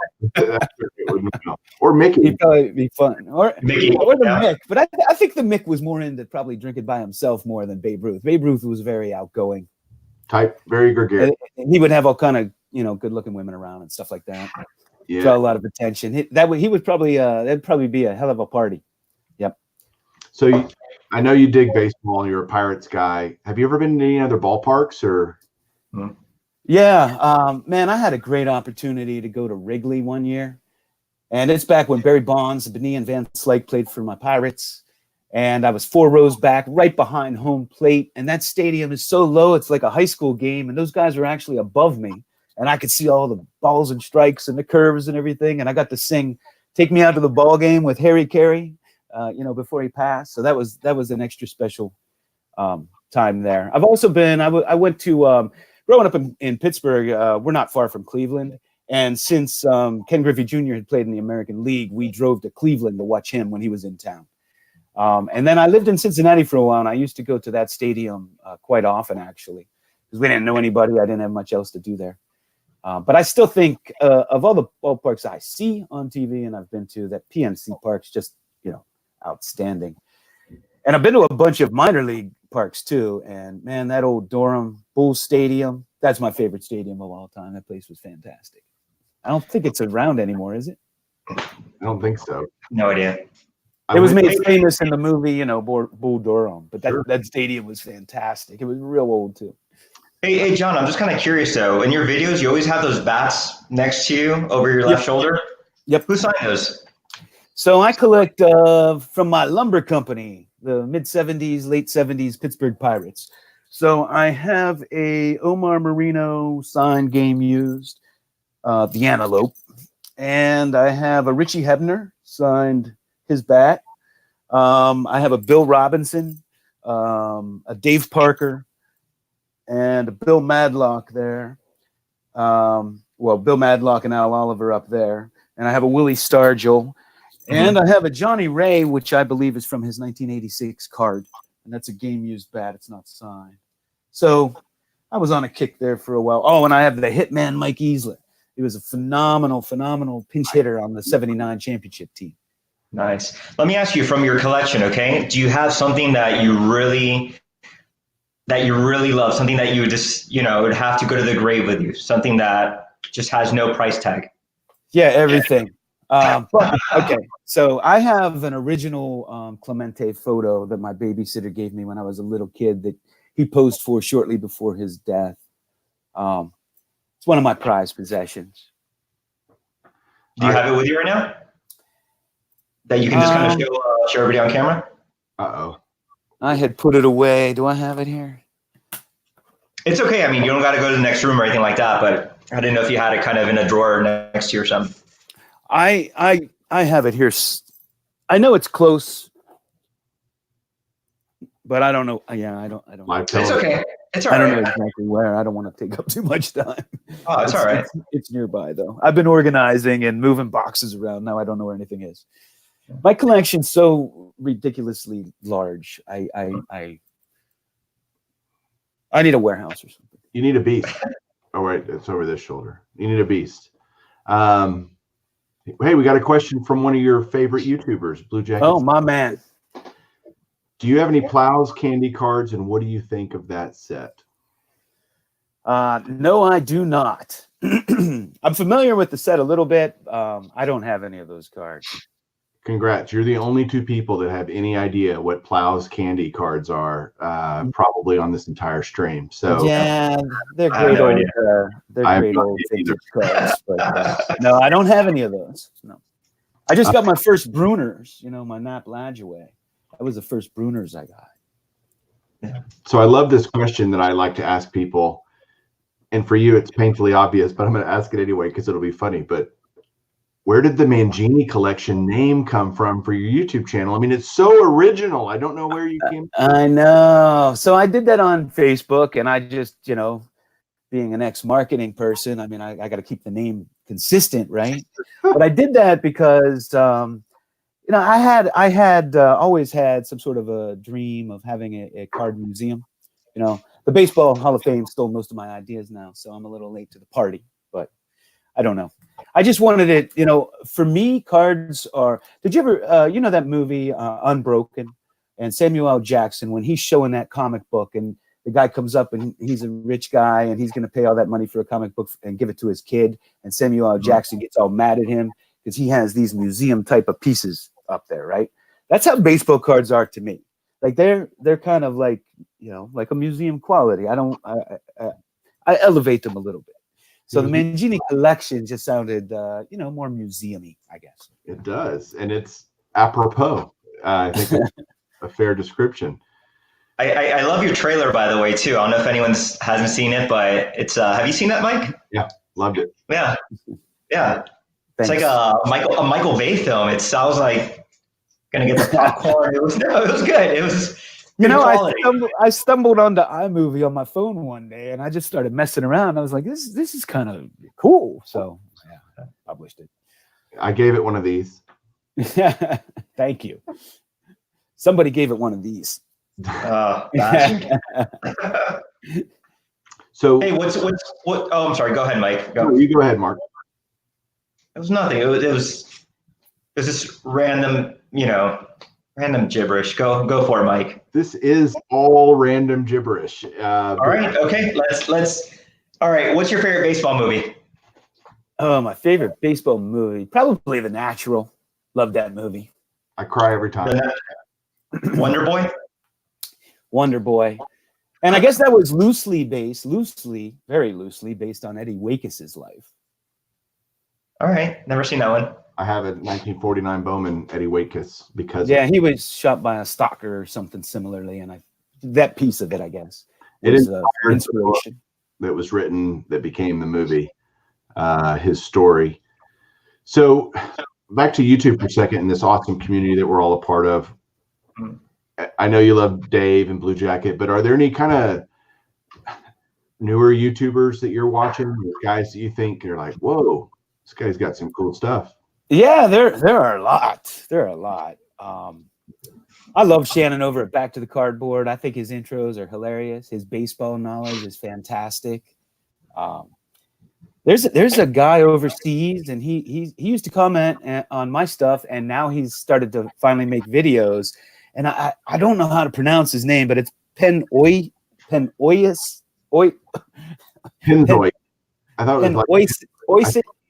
Or Mickey. He'd probably be fun. Or the yeah. Mick. But I think the Mick was more into probably drinking by himself more than Babe Ruth. Babe Ruth was very outgoing. Type, very gregarious. And he would have all kind of, good-looking women around and stuff like that. Yeah. Draw a lot of attention. He would probably, that'd probably be a hell of a party. Yep. So I know you dig baseball. You're a Pirates guy. Have you ever been to any other ballparks or? Yeah, man, I had a great opportunity to go to Wrigley one year, and it's back when Barry Bonds, Benny, and Van Slyke played for my Pirates, and I was 4 rows back, right behind home plate, and that stadium is so low, it's like a high school game, and those guys are actually above me, and I could see all the balls and strikes and the curves and everything, and I got to sing "Take Me Out to the Ball Game" with Harry Carey, before he passed, so that was an extra special time there. I've also been, I went to, growing up in Pittsburgh, we're not far from Cleveland. And since Ken Griffey Jr. had played in the American League, we drove to Cleveland to watch him when he was in town. And then I lived in Cincinnati for a while, and I used to go to that stadium quite often, actually, because we didn't know anybody. I didn't have much else to do there. But I still think of all the ballparks I see on TV and I've been to, that PNC Park's just, outstanding. And I've been to a bunch of minor league parks too. And man, that old Durham Bulls Stadium, that's my favorite stadium of all time. That place was fantastic. I don't think it's around anymore, is it? I don't think so. No idea. It was made famous in the movie, Bull Durham, but that stadium was fantastic. It was real old too. Hey, John, I'm just kind of curious though. In your videos, you always have those bats next to you over your left shoulder. Yep. Who signed those? So I collect from my lumber company, the mid-'70s, late '70s Pittsburgh Pirates. So I have a Omar Marino signed game used, the Antelope, and I have a Richie Hebner signed his bat. I have a Bill Robinson, a Dave Parker, and a Bill Madlock there. Bill Madlock and Al Oliver up there. And I have a Willie Stargell. And I have a Johnny Ray, which I believe is from his 1986 card. And that's a game-used bat. It's not signed. So I was on a kick there for a while. Oh, and I have the Hitman Mike Easlett. He was a phenomenal pinch hitter on the '79 championship team. Nice. Let me ask you, from your collection, okay? Do you have something that you really love, something that you would just, would have to go to the grave with you, something that just has no price tag? Yeah, everything. But, okay, so I have an original Clemente photo that my babysitter gave me when I was a little kid that he posed for shortly before his death. It's one of my prized possessions. Do you have it with you right now? That you can just kind of show everybody on camera? Uh-oh. I had put it away. Do I have it here? It's okay. I mean, you don't got to go to the next room or anything like that, but I didn't know if you had it kind of in a drawer next to you or something. I have it here. I know it's close, but I don't know. Yeah, I don't. It's okay. It's all right. I don't know exactly where. I don't want to take up too much time. Oh, it's all right. It's nearby though. I've been organizing and moving boxes around. Now I don't know where anything is. My collection's so ridiculously large. I need a warehouse or something. You need a beast. Oh, wait, it's over this shoulder. You need a beast. Hey, we got a question from one of your favorite YouTubers, Blue Jacket. Oh, my man. Do you have any Plows candy cards, and what do you think of that set? No, I do not. I'm familiar with the set a little bit. I don't have any of those cards. Congrats. You're the only two people that have any idea what Plows candy cards are, probably on this entire stream. So yeah, they're great old, vintage cards. But no, I don't have any of those. No, I just got my first Bruners. You know, my Nap Ladjaway. That was the first Bruners I got. So I love this question that I like to ask people, and for you it's painfully obvious, but I'm going to ask it anyway because it'll be funny. But where did the Mangini collection name come from for your YouTube channel? I mean, it's so original. I don't know where you came from. I know. So I did that on Facebook, and I just, you know, being an ex-marketing person, I mean, I got to keep the name consistent, right? But I did that because, you know, I had always had some sort of a dream of having a card museum. You know, the Baseball Hall of Fame stole most of my ideas now, so I'm a little late to the party, but I don't know. I just wanted it, you know, for me, cards are, did you ever, you know, that movie Unbroken, and Samuel L. Jackson, when he's showing that comic book and the guy comes up and he's a rich guy and he's going to pay all that money for a comic book and give it to his kid. And Samuel L. Jackson gets all mad at him because he has these museum type of pieces up there, right? That's how baseball cards are to me. Like they're kind of like, you know, like a museum quality. I elevate them a little bit. So the Mangini collection just sounded, you know, more museum-y, I guess. It does, and it's apropos. I think it's a fair description. I love your trailer, by the way, too. I don't know if anyone hasn't seen it, but it's. Have you seen that, Mike? Yeah, loved it. Yeah. Thanks. It's like a Michael Bay film. It sounds like gonna get the popcorn. It was good. It was. You know, I stumbled onto iMovie on my phone one day, and I just started messing around. I was like, this is kind of cool. So yeah, I published it. I gave it one of these. Thank you. Somebody gave it one of these. So hey, what? Oh, I'm sorry. Go ahead, Mike. Go. No, you go ahead, Mark. It was nothing. It was this random, you know. Random gibberish. Go for it, Mike. This is all random gibberish. All right. Okay. Let's. All right. What's your favorite baseball movie? Oh, my favorite baseball movie, probably The Natural. Love that movie. I cry every time. Wonder Boy. Wonder Boy, and I guess that was very loosely based on Eddie Wakis's life. All right. Never seen that one. I have a 1949 Bowman Eddie Wakis because he was shot by a stalker or something similarly, and that piece of it, I guess, it was inspiration that was written that became the movie, his story. So back to YouTube for a second, in this awesome community that we're all a part of. I know you love Dave and Blue Jacket, but are there any kind of newer YouTubers that you're watching, guys that you think you're like, whoa, this guy's got some cool stuff? Yeah, there are a lot. There are a lot. I love Shannon over at Back to the Cardboard. I think his intros are hilarious. His baseball knowledge is fantastic. There's a guy overseas, and he used to comment on my stuff, and now he's started to finally make videos. And I don't know how to pronounce his name, but it's Penoyas. Pinzoy. I thought it was like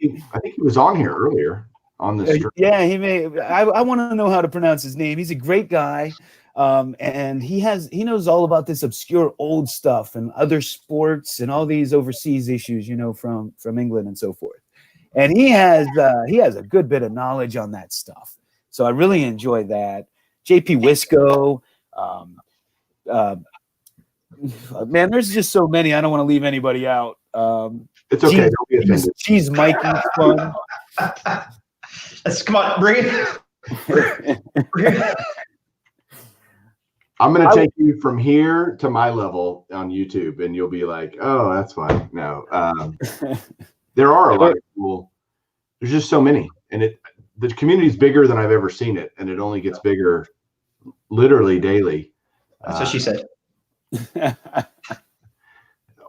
I think he was on here earlier on the stream. Yeah, he may. I want to know how to pronounce his name. He's a great guy, and he knows all about this obscure old stuff and other sports and all these overseas issues, from England and so forth. And he has a good bit of knowledge on that stuff. So I really enjoy that. JP Wisco, man, there's just so many. I don't want to leave anybody out. It's okay. Don't be offended. Cheese Mikey's fun. Come on, bring it. I'm going to take you from here to my level on YouTube, and you'll be like, "Oh, that's fine." No, there are a lot of cool. There's just so many, and the community's bigger than I've ever seen it, and it only gets bigger, literally daily. That's what she said.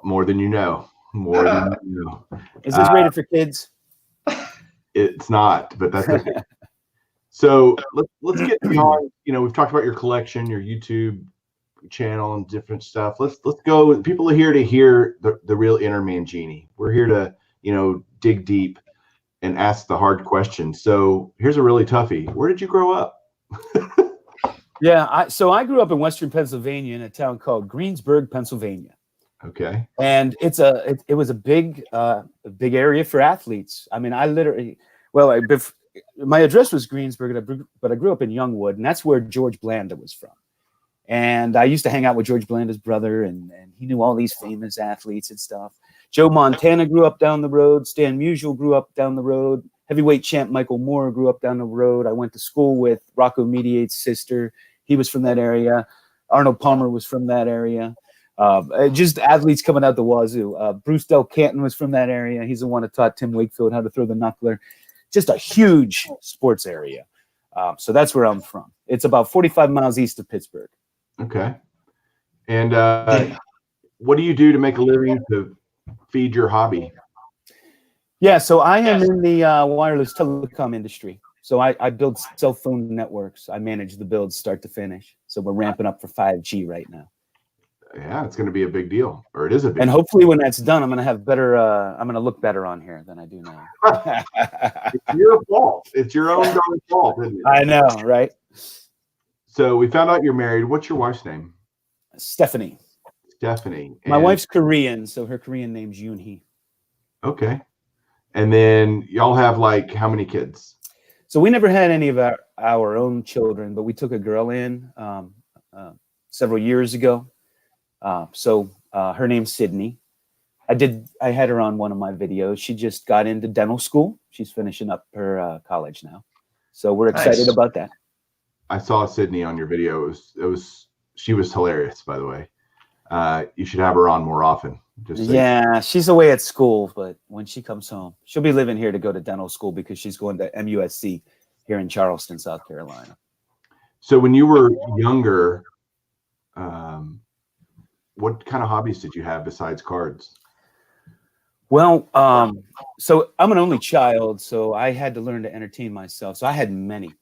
More than you know. More than you know. Is this rated for kids? It's not, but that's okay. So let's get beyond. We've talked about your collection, your YouTube channel, and different stuff. Let's go. People are here to hear the real inner Mangini. We're here to dig deep and ask the hard questions. So here's a really toughie. Where did you grow up? Yeah, so I grew up in Western Pennsylvania in a town called Greensburg, Pennsylvania. Okay. And it was a big area for athletes. I mean, my address was Greensburg, but I grew up in Youngwood, and that's where George Blanda was from. And I used to hang out with George Blanda's brother, and he knew all these famous athletes and stuff. Joe Montana grew up down the road. Stan Musial grew up down the road. Heavyweight champ Michael Moore grew up down the road. I went to school with Rocco Mediate's sister. He was from that area. Arnold Palmer was from that area. Just athletes coming out the wazoo. Bruce Del Canton was from that area. He's the one that taught Tim Wakefield how to throw the knuckler. Just a huge sports area. So that's where I'm from. It's about 45 miles east of Pittsburgh. Okay. And what do you do to make a living to feed your hobby? Yeah, so I am in the wireless telecom industry. So I build cell phone networks. I manage the build start to finish. So we're ramping up for 5G right now. Yeah, it's going to be a big deal, or it is a big. And hopefully, when that's done, I'm going to have better. I'm going to look better on here than I do now. It's your fault. It's your own darn fault, isn't it? I know, right? So we found out you're married. What's your wife's name? Stephanie. Stephanie. My wife's Korean, so her Korean name's Yoonhee. Okay. And then y'all have how many kids? So we never had any of our own children, but we took a girl in several years ago. So her name's Sydney. I had her on one of my videos. She just got into dental school. She's finishing up her college now. So we're excited about that. I saw Sydney on your video. She was hilarious, by the way. You should have her on more often. Yeah, she's away at school, but when she comes home, she'll be living here to go to dental school because she's going to MUSC here in Charleston, South Carolina. So when you were younger, what kind of hobbies did you have besides cards? Well, so I'm an only child, so I had to learn to entertain myself. So I had many.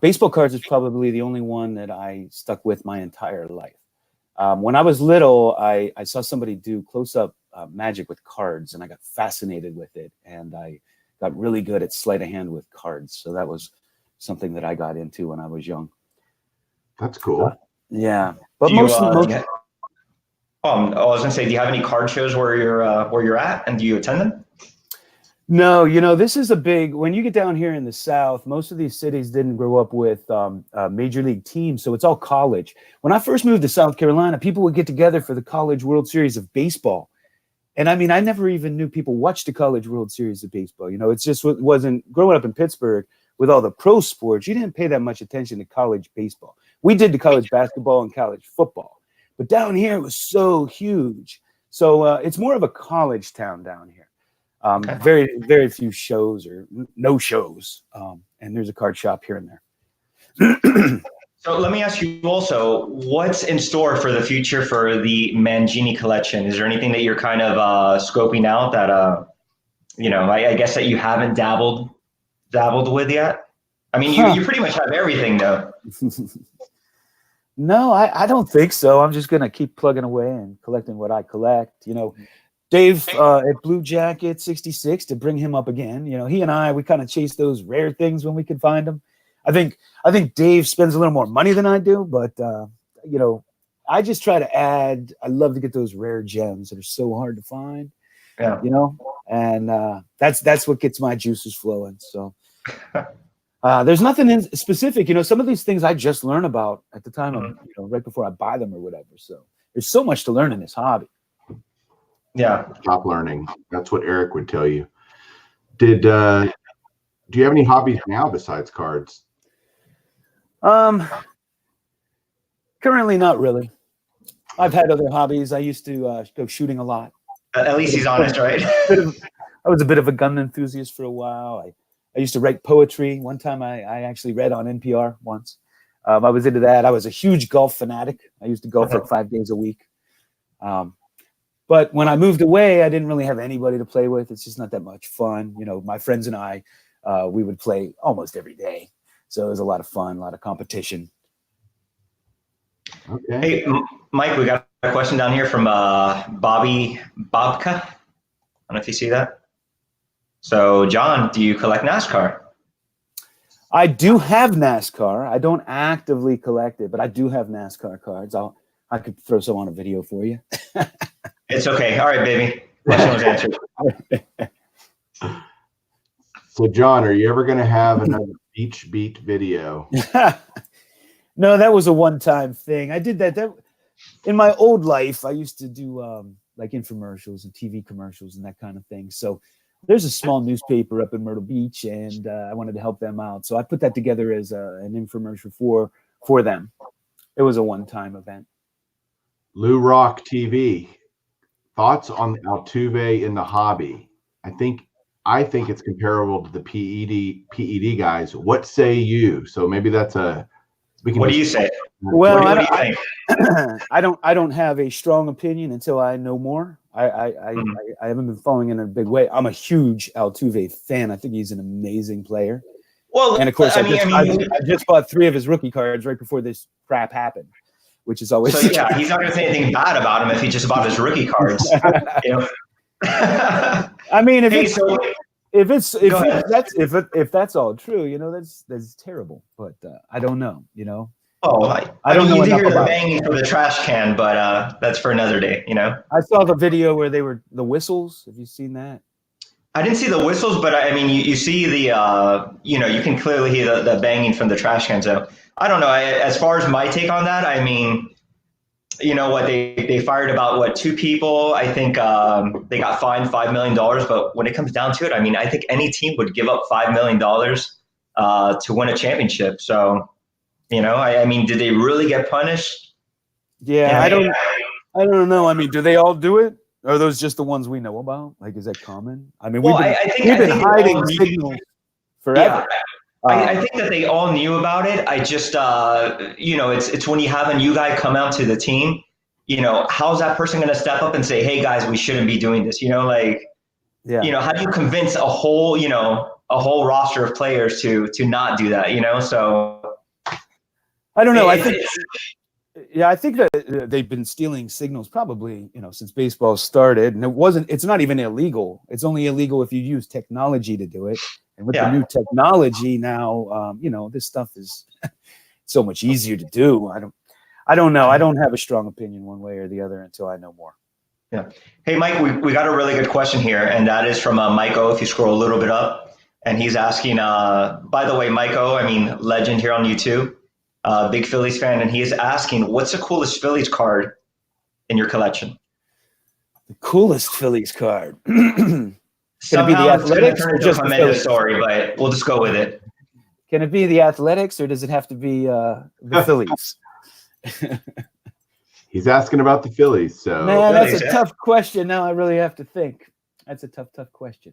Baseball cards is probably the only one that I stuck with my entire life. When I was little, I saw somebody do close-up magic with cards, and I got fascinated with it, and I got really good at sleight of hand with cards. So that was something that I got into when I was young. That's cool. Yeah, but I was gonna say, do you have any card shows where you're at, and do you attend them? No, this is a big, when you get down here in the South, most of these cities didn't grow up with major league teams. So it's all college. When I first moved to South Carolina, people would get together for the College World Series of baseball. And I mean, I never even knew people watched the College World Series of baseball. It's just wasn't growing up in Pittsburgh with all the pro sports. You didn't pay that much attention to college baseball. We did the college basketball and college football, but down here it was so huge. So it's more of a college town down here. Very, very few shows or no shows. And there's a card shop here and there. So let me ask you also, what's in store for the future for the Mangini collection? Is there anything that you're kind of scoping out that, I guess that you haven't dabbled with yet? I mean, you pretty much have everything though. No, I don't think so. I'm just going to keep plugging away and collecting what I collect. Dave at Blue Jacket 66, to bring him up again. You know, he and I, we kind of chase those rare things when we can find them. I think Dave spends a little more money than I do, but you know, I just try to add. I love to get those rare gems that are so hard to find. Yeah. You know, and that's what gets my juices flowing. So there's nothing in specific. You know, some of these things I just learn about at the time of, you know, right before I buy them or whatever. So there's so much to learn in this hobby. Yeah. Stop learning. That's what Eric would tell you. Do you have any hobbies now besides cards? Currently not really. I've had other hobbies. I used to go shooting a lot. At least he's honest, right? I was a bit of a gun enthusiast for a while. I used to write poetry. One time I actually read on NPR once. I was into that. I was a huge golf fanatic. I used to golf like 5 days a week. But when I moved away, I didn't really have anybody to play with. It's just not that much fun. You know, my friends and I, we would play almost every day. So it was a lot of fun, a lot of competition. Okay. Hey, Mike, we got a question down here from Bobby Bobka. I don't know if you see that. So, John, do you collect NASCAR? I do have NASCAR. I don't actively collect it, but I do have NASCAR cards. I could throw some on a video for you. It's okay. All right, baby. Question was answered. So, John, are you ever going to have another Beach Beat video? No, that was a one-time thing. I did that in my old life. I used to do like infomercials and TV commercials and that kind of thing. So there's a small newspaper up in Myrtle Beach, and I wanted to help them out. So I put that together as an infomercial for them. It was a one-time event. Lou Rock TV. Thoughts on Altuve in the hobby? I think it's comparable to the PED guys. What say you? So maybe that's what do you say? Well, what do you think? I don't have a strong opinion until I know more. I haven't been following in a big way. I'm a huge Altuve fan. I think he's an amazing player. Well, and of course, I just bought 3 of his rookie cards right before this crap happened, which is always. So yeah, he's not going to say anything bad about him if he just bought his rookie cards. You know? I mean, if that's all true, you know, that's terrible. But I don't know, you know. Oh, I don't know. You did hear the banging from the trash can, but that's for another day, you know. I saw the video where they were the whistles. Have you seen that? I didn't see the whistles, but I mean, you see the, you know, you can clearly hear the banging from the trash can. So I don't know. As far as my take on that, I mean, you know what, they fired about 2 people. I think they got fined $5 million. But when it comes down to it, I mean, I think any team would give up $5 million to win a championship. So, you know, I mean, did they really get punished? Yeah, I don't know. I mean, do they all do it? Or are those just the ones we know about? Like, is that common? I mean, we've been hiding signals forever. Yeah, I think that they all knew about it. I just, you know, it's when you have a new guy come out to the team, you know, how's that person going to step up and say, hey, guys, we shouldn't be doing this? You know, like, you know, how do you convince a whole roster of players to not do that, you know? So I don't know. I think that they've been stealing signals probably, you know, since baseball started. And it's not even illegal. It's only illegal if you use technology to do it. And with the new technology now, you know, this stuff is so much easier to do. I don't know. I don't have a strong opinion one way or the other until I know more. Yeah. Hey, Mike, we got a really good question here, and that is from Mike O, if you scroll a little bit up. And he's asking, by the way, Mike O, I mean, legend here on YouTube, big Phillies fan, and he is asking, what's the coolest Phillies card in your collection? The coolest Phillies card? Can it be the Athletics or just the Phillies? Story, but we'll just go with it. Can it be the Athletics or does it have to be the Phillies? He's asking about the Phillies. So man, that's a tough question. Now I really have to think. That's a tough question.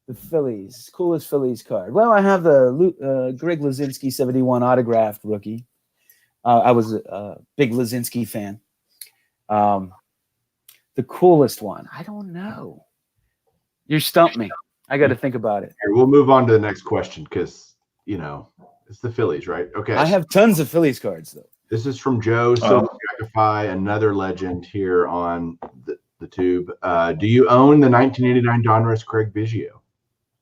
The Phillies, coolest Phillies card. Well, I have the Greg Luzinski 71 autographed rookie. I was a big Luzinski fan. The coolest one, I don't know. You stumped me. I got to think about it. We'll move on to the next question because, you know, it's the Phillies, right? Okay. I have tons of Phillies cards, though. This is from Joe Silverjackify, another legend here on the tube. Do you own the 1989 Donruss Craig Biggio?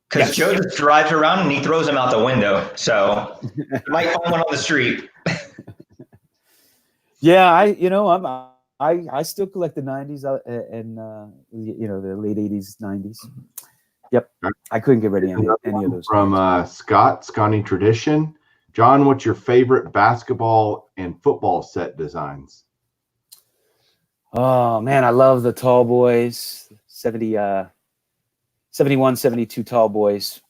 Because Joe just drives around and he throws them out the window. So you might find one on the street. Yeah, I still collect the 90s and the late 80s, 90s. Yep, I couldn't get rid of any of those. From Scotty Tradition. John, what's your favorite basketball and football set designs? Oh, man, I love the tall boys, 71, 72 tall boys.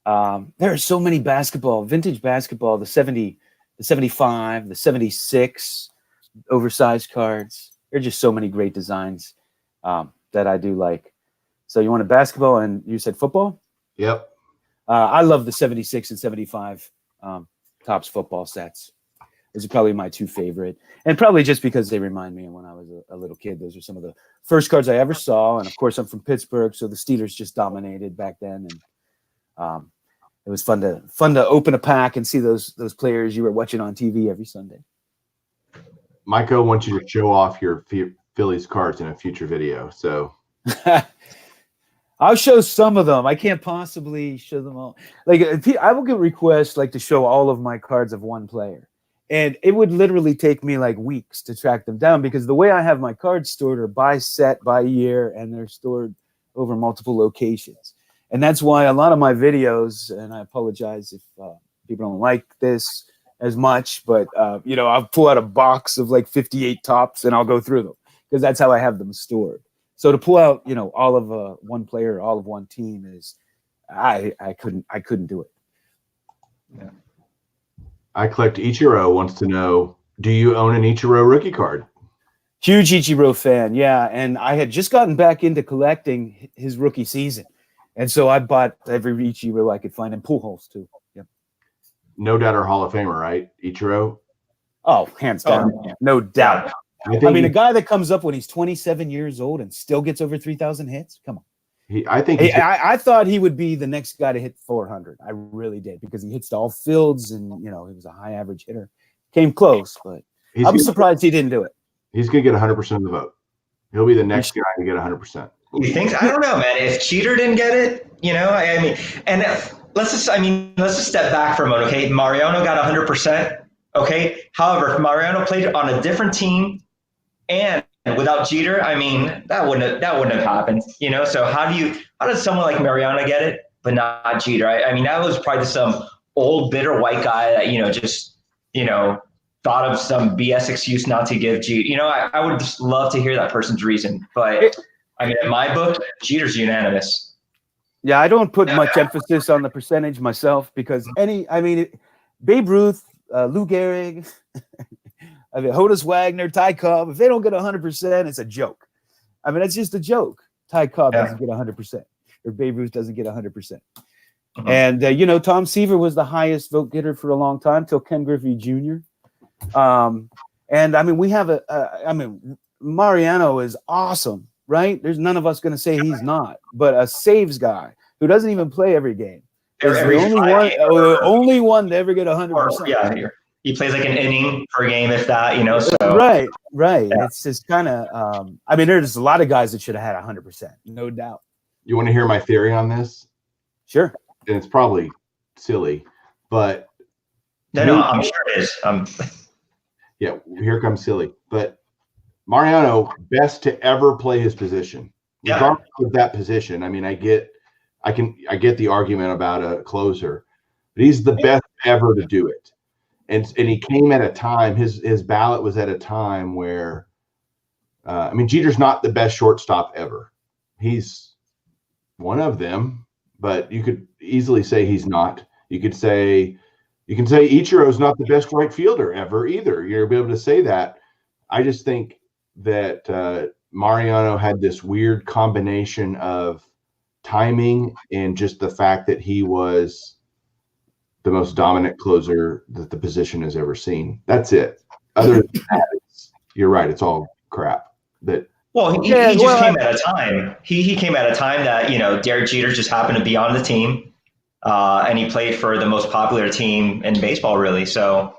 There are so many vintage basketball, the 70, the 75, the 76 oversized cards. There are just so many great designs that I do like. So you want a basketball and you said football? Yep. I love the 76 and 75 Topps football sets. Those are probably my two favorite. And probably just because they remind me of when I was a little kid. Those are some of the first cards I ever saw. And, of course, I'm from Pittsburgh, so the Steelers just dominated back then. And it was fun to open a pack and see those players you were watching on TV every Sunday. Micah wants you to show off your Phillies cards in a future video. So I'll show some of them. I can't possibly show them all. Like I will get requests like to show all of my cards of one player. And it would literally take me like weeks to track them down because the way I have my cards stored are by set, by year, and they're stored over multiple locations. And that's why a lot of my videos, and I apologize if people don't like this as much, but I'll pull out a box of like 58 Topps and I'll go through them because that's how I have them stored. So to pull out, all of one player, all of one team is, I couldn't do it. Yeah. I collect Ichiro wants to know, do you own an Ichiro rookie card? Huge Ichiro fan, yeah. And I had just gotten back into collecting his rookie season. And so I bought every Ichiro I could find in Pujols too. Yep. No doubt, Hall of Famer, right? Ichiro? Oh, hands down. No doubt. I mean, a guy that comes up when he's 27 years old and still gets over 3,000 hits. Come on. I thought he would be the next guy to hit 400. I really did because he hits to all fields and, he was a high average hitter. Came close, but I'm surprised he didn't do it. He's going to get 100% of the vote. He'll be the next guy to get 100%. You think? I don't know, man. If Cheater didn't get it, let's just step back for a moment, okay? Mariano got 100%, okay? However, if Mariano played on a different team, and without Jeter, that wouldn't have happened, So how does someone like Mariano get it, but not Jeter? That was probably some old bitter white guy that thought of some BS excuse not to give Jeter. I would just love to hear that person's reason, but in my book, Jeter's unanimous. Yeah, I don't put much emphasis on the percentage myself because Babe Ruth, Lou Gehrig. Honus Wagner, Ty Cobb, if they don't get 100%, it's a joke. That's just a joke. Ty Cobb doesn't get 100%, or Babe Ruth doesn't get 100%. Uh-huh. And, Tom Seaver was the highest vote getter for a long time till Ken Griffey Jr. We have Mariano is awesome, right? There's none of us going to say he's not, but a saves guy who doesn't even play every game is the only one to ever get 100%. Yeah, he plays like an inning per game, if that, So right. Yeah. It's just kind of. There's a lot of guys that should have had 100%, no doubt. You want to hear my theory on this? Sure. And it's probably silly, but no, I'm sure it is. Yeah, here comes silly. But Mariano, best to ever play his position, regardless of that position. I get the argument about a closer, but he's the best ever to do it. And he came at a time, his ballot was at a time where, Jeter's not the best shortstop ever. He's one of them, but you could easily say he's not. You can say Ichiro's not the best right fielder ever either. You'll be able to say that. I just think that Mariano had this weird combination of timing and just the fact that he was the most dominant closer that the position has ever seen. That's it. Other than that, you're right. It's all crap. He came at a time. He came at a time that Derek Jeter just happened to be on the team, and he played for the most popular team in baseball, really. So,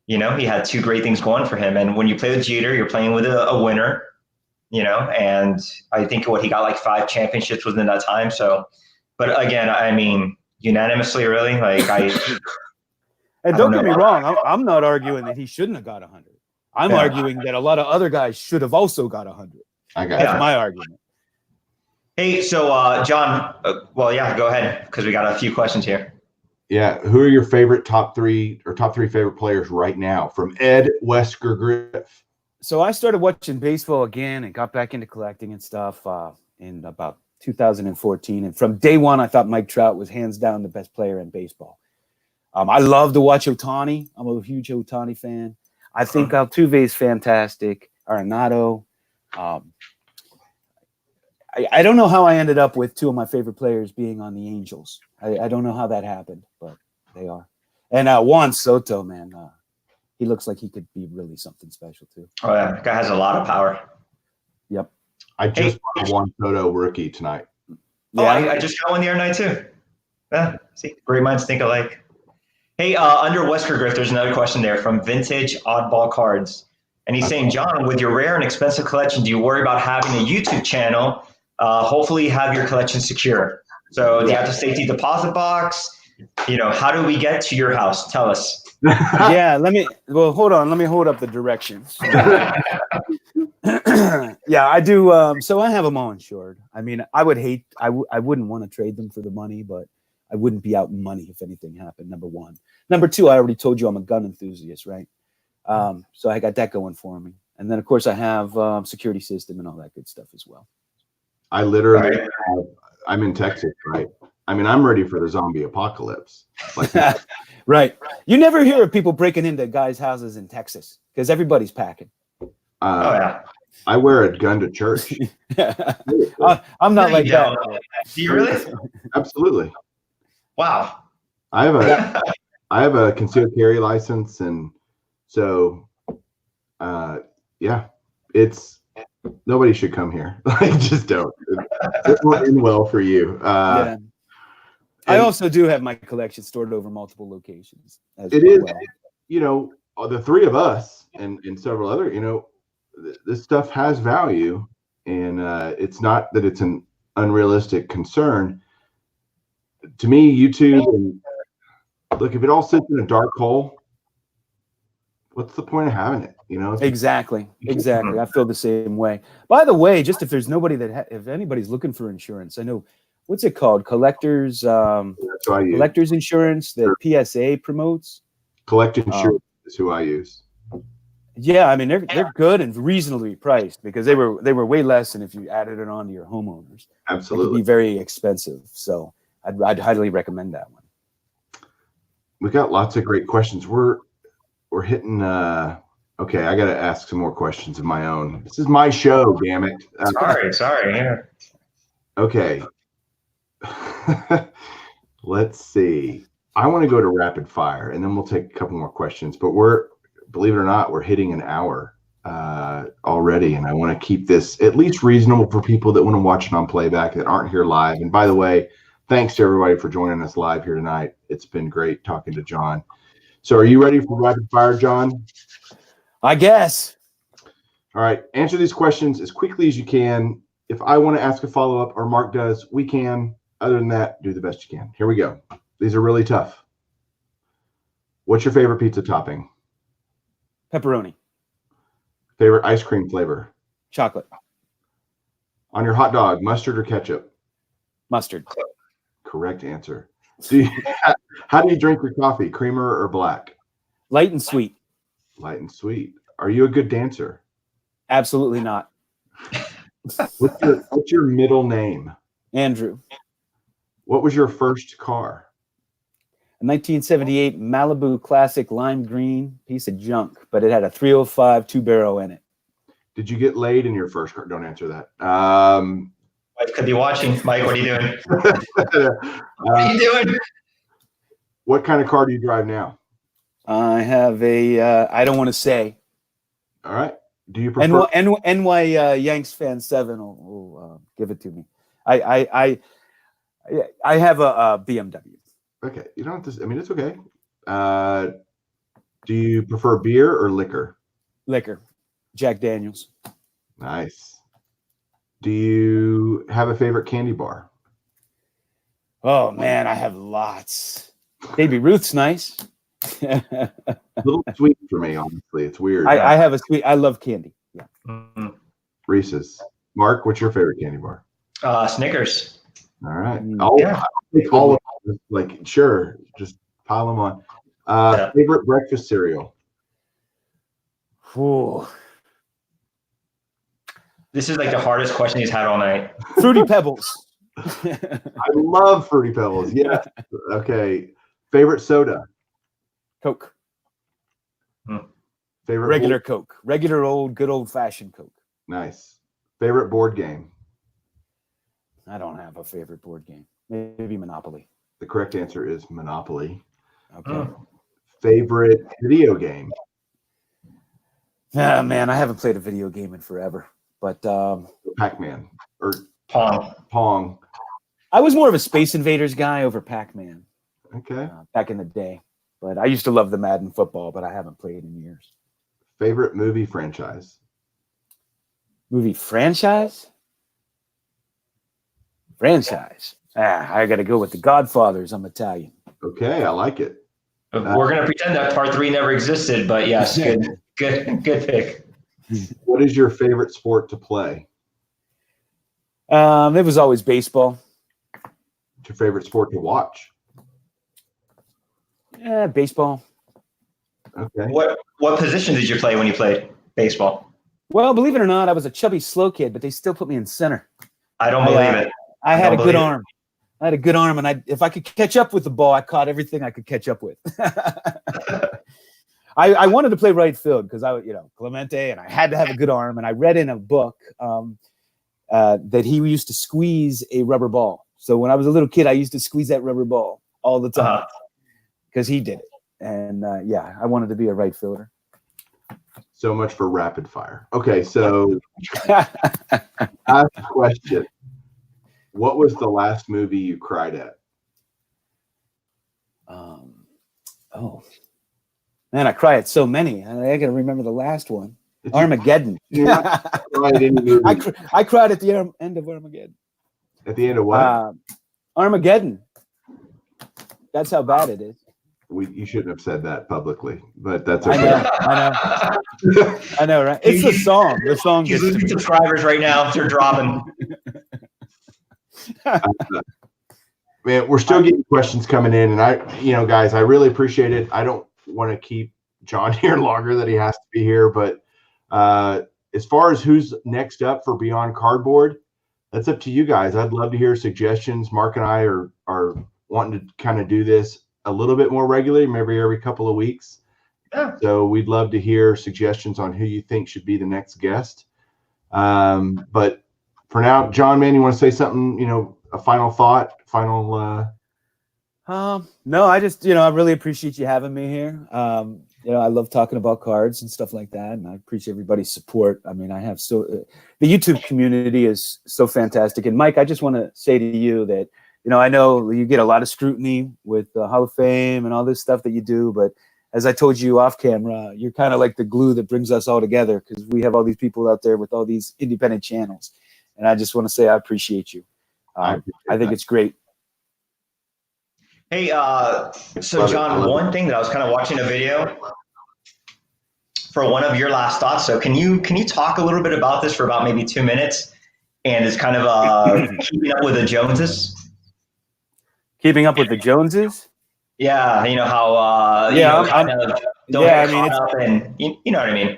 he had two great things going for him. And when you play with Jeter, you're playing with a winner. and I think he got like 5 championships within that time. So, but again, I mean, unanimously, really, like And don't get me wrong, I'm not arguing that he shouldn't have got 100. I'm arguing that a lot of other guys should have also got 100. That's my argument. Hey, so John, go ahead because we got a few questions here. Yeah, who are your favorite top three favorite players right now? From Ed Wesker Griff. So I started watching baseball again and got back into collecting and stuff in about 2014. And from day one, I thought Mike Trout was hands down the best player in baseball. I love to watch Ohtani. I'm a huge Ohtani fan. I think Altuve is fantastic. Arenado. I don't know how I ended up with 2 of my favorite players being on the Angels. I don't know how that happened, but they are. And Juan Soto, man, he looks like he could be really something special too. Oh yeah, the guy has a lot of power. Yep. I just bought a Juan Soto rookie tonight. Yeah, I just got one the other night too. Yeah, see, great minds think alike. Hey, under Wesker Griff, there's another question there from Vintage Oddball Cards. And he's saying, John, with your rare and expensive collection, do you worry about having a YouTube channel? Hopefully have your collection secure. So do you have the safety deposit box? How do we get to your house? Tell us. Yeah, hold on. Let me hold up the directions. Yeah, I do. So I have them all insured. I mean, I wouldn't want to trade them for the money, but I wouldn't be out in money if anything happened, number one. Number two, I already told you I'm a gun enthusiast, right? So I got that going for me. And then, of course, I have security system and all that good stuff as well. I literally I'm in Texas, right? I mean, I'm ready for the zombie apocalypse. Like, right. You never hear of people breaking into guys' houses in Texas because everybody's packing. I wear a gun to church. I'm not like that. Do you really? Absolutely. Wow. I have a concealed carry license, and so it's nobody should come here. Like, just don't. It won't end well for you. Yeah. I also do have my collection stored over multiple locations. It is, the 3 of us and several other, this stuff has value, and it's not that it's an unrealistic concern. To me, YouTube, and look, if it all sits in a dark hole, what's the point of having it? Exactly. I feel the same way. By the way, just if there's nobody if anybody's looking for insurance, I know, what's it called? Collectors insurance that PSA promotes. Collect Insurance is who I use. Yeah, I mean they're good and reasonably priced because they were way less than if you added it on to your homeowners. Absolutely, it could be very expensive. So I'd highly recommend that one. We got lots of great questions. We're hitting. Okay, I got to ask some more questions of my own. This is my show, damn it. Sorry. Yeah. Okay. Let's see. I want to go to rapid fire, and then we'll take a couple more questions. But believe it or not, we're hitting an hour already, and I want to keep this at least reasonable for people that want to watch it on playback that aren't here live. And by the way, thanks to everybody for joining us live here tonight. It's been great talking to John. So are you ready for rapid fire, John? I guess. All right. Answer these questions as quickly as you can. If I want to ask a follow-up or Mark does, we can. Other than that, do the best you can. Here we go. These are really tough. What's your favorite pizza topping? Pepperoni. Favorite ice cream flavor? Chocolate. On your hot dog, mustard or ketchup? Mustard. Correct answer. How do you drink your coffee, creamer or black? Light and sweet. Light and sweet. Are you a good dancer? Absolutely not. What's your middle name? Andrew. What was your first car? A 1978 Malibu Classic lime green piece of junk, but it had a 305 2-barrel in it. Did you get laid in your first car? Don't answer that. Wife could be watching. Mike, what are you doing? What are you doing? What kind of car do you drive now? I have a, I don't want to say. All right. Do you prefer? NY Yanks fan 7 will give it to me. I have a BMW. Okay. You don't have to, I mean, it's okay. Do you prefer beer or liquor? Liquor. Jack Daniels. Nice. Do you have a favorite candy bar? Oh man, I have lots. Baby Ruth's nice. A little sweet for me, honestly. It's weird. I have a sweet. I love candy. Yeah. Mm-hmm. Reese's. Mark, what's your favorite candy bar? Snickers. All right. Yeah. I'll take all of them. Like, sure, just pile them on. Favorite breakfast cereal? Ooh. This is like the hardest question he's had all night. Fruity Pebbles. I love Fruity Pebbles. Yeah. Okay. Favorite soda? Coke. Favorite regular Coke. Regular good old fashioned Coke. Nice. Favorite board game? I don't have a favorite board game. Maybe Monopoly. The correct answer is Monopoly. Okay. Favorite video game? Ah, man, I haven't played a video game in forever. But Pac-Man or Pong. I was more of a Space Invaders guy over Pac-Man. Okay. Back in the day. But I used to love the Madden football, but I haven't played in years. Favorite movie franchise? Movie franchise? I got to go with The Godfathers. I'm Italian. Okay, I like it. We're going to pretend that part 3 never existed, but yes, good pick. What is your favorite sport to play? It was always baseball. What's your favorite sport to watch? Yeah, baseball. Okay. What position did you play when you played baseball? Well, believe it or not, I was a chubby, slow kid, but they still put me in center. I don't believe it. I had a good arm. I had a good arm, and if I could catch up with the ball, I caught everything I could catch up with. I wanted to play right field because Clemente, and I had to have a good arm. And I read in a book that he used to squeeze a rubber ball. So when I was a little kid, I used to squeeze that rubber ball all the time because he did it. And I wanted to be a right fielder. So much for rapid fire. Okay, so last question. What was the last movie you cried at? Man, I cry at so many. I got to remember the last one. Armageddon. I cried at the end of Armageddon. At the end of what? Armageddon. That's how bad it is. You shouldn't have said that publicly, but that's okay. I know, right? It's the song. The song gets losing subscribers right now. They're dropping. Man, we're still getting questions coming in, and guys, I really appreciate it. I don't want to keep John here longer than he has to be here, but as far as who's next up for Beyond Cardboard, that's up to you guys. I'd love to hear suggestions. Mark and I are wanting to kind of do this a little bit more regularly, maybe every couple of weeks. Yeah. So we'd love to hear suggestions on who you think should be the next guest. But for now, John, man, you want to say something, a final thought, no, I just, I really appreciate you having me here. I love talking about cards and stuff like that. And I appreciate everybody's support. I mean, the YouTube community is so fantastic. And Mike, I just want to say to you that, I know you get a lot of scrutiny with the Hall of Fame and all this stuff that you do, but as I told you off camera, you're kind of like the glue that brings us all together because we have all these people out there with all these independent channels. And I just want to say I appreciate you. I think it's great. Hey, so John, one thing that I was kind of watching a video for one of your last thoughts. So can you talk a little bit about this for about maybe 2 minutes? And it's kind of keeping up with the Joneses. Keeping up with the Joneses? Yeah, how I mean, and you know what I mean.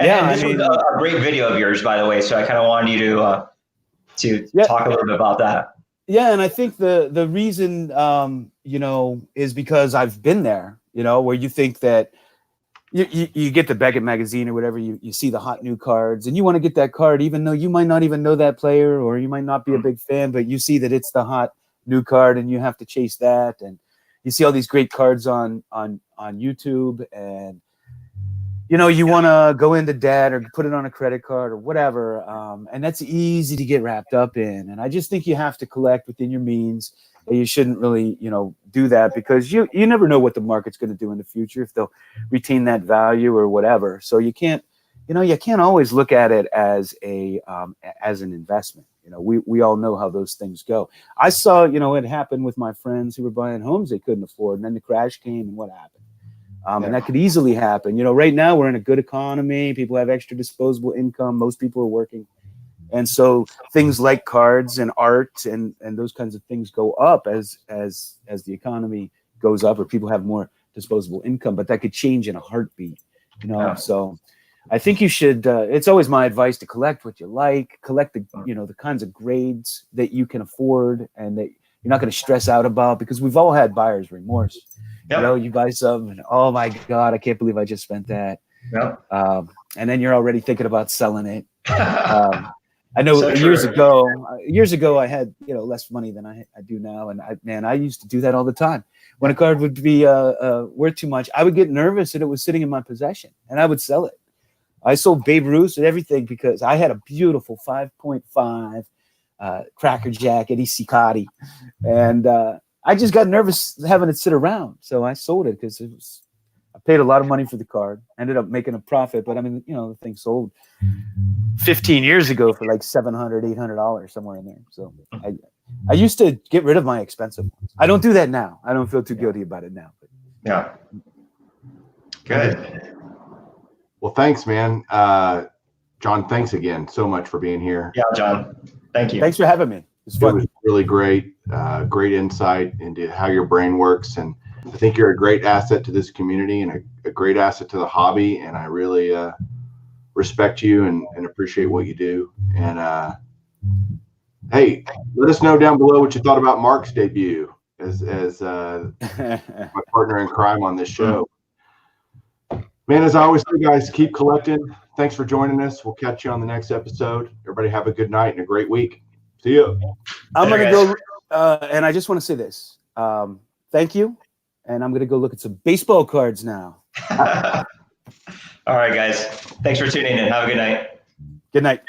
And this was a great video of yours, by the way. So I kind of wanted you to talk a little bit about that. Yeah, and I think the reason is because I've been there. Where you think that you get the Beckett magazine or whatever, you see the hot new cards, and you want to get that card, even though you might not even know that player or you might not be a big fan, but you see that it's the hot new card and you have to chase that, and you see all these great cards on YouTube, and you want to go into debt or put it on a credit card or whatever, and that's easy to get wrapped up in. And I just think you have to collect within your means. You shouldn't really do that because you never know what the market's going to do in the future, if they'll retain that value or whatever. So you can't you can't always look at it as as an investment. We all know how those things go. I saw, it happened with my friends who were buying homes they couldn't afford, and then the crash came, and what happened? And that could easily happen. Right now we're in a good economy. People have extra disposable income. Most people are working. And so things like cards and art and those kinds of things go up as the economy goes up, or people have more disposable income, but that could change in a heartbeat, So I think you should, it's always my advice to collect what you like, collect the kinds of grades that you can afford and that you're not going to stress out about, because we've all had buyer's remorse. Yep. You buy something and, oh my God, I can't believe I just spent that. Yep. And then you're already thinking about selling it. I know So years true. ago, I had, less money than I do now. And I used to do that all the time. When a card would be worth too much, I would get nervous that it was sitting in my possession and I would sell it. I sold Babe Ruth and everything because I had a beautiful 5.5 Cracker Jack Eddie Ciccotti. And I just got nervous having it sit around. So I sold it because I paid a lot of money for the card, ended up making a profit. But I mean, the thing sold 15 years ago for like $700, $800, somewhere in there. So I used to get rid of my expensive ones. I don't do that now. I don't feel too guilty about it now. But. Yeah. Good. Well, thanks, man. John, thanks again so much for being here. Yeah, John. Thank you. Thanks for having me. It's fun. It was really great. Great insight into how your brain works. And I think you're a great asset to this community and a great asset to the hobby. And I really respect you and appreciate what you do. And hey, let us know down below what you thought about Mark's debut as my partner in crime on this show. Man, as I always say, guys, keep collecting. Thanks for joining us. We'll catch you on the next episode. Everybody have a good night and a great week. See you. I'm going to go, and I just want to say this. Thank you. And I'm going to go look at some baseball cards now. All right, guys. Thanks for tuning in. Have a good night. Good night.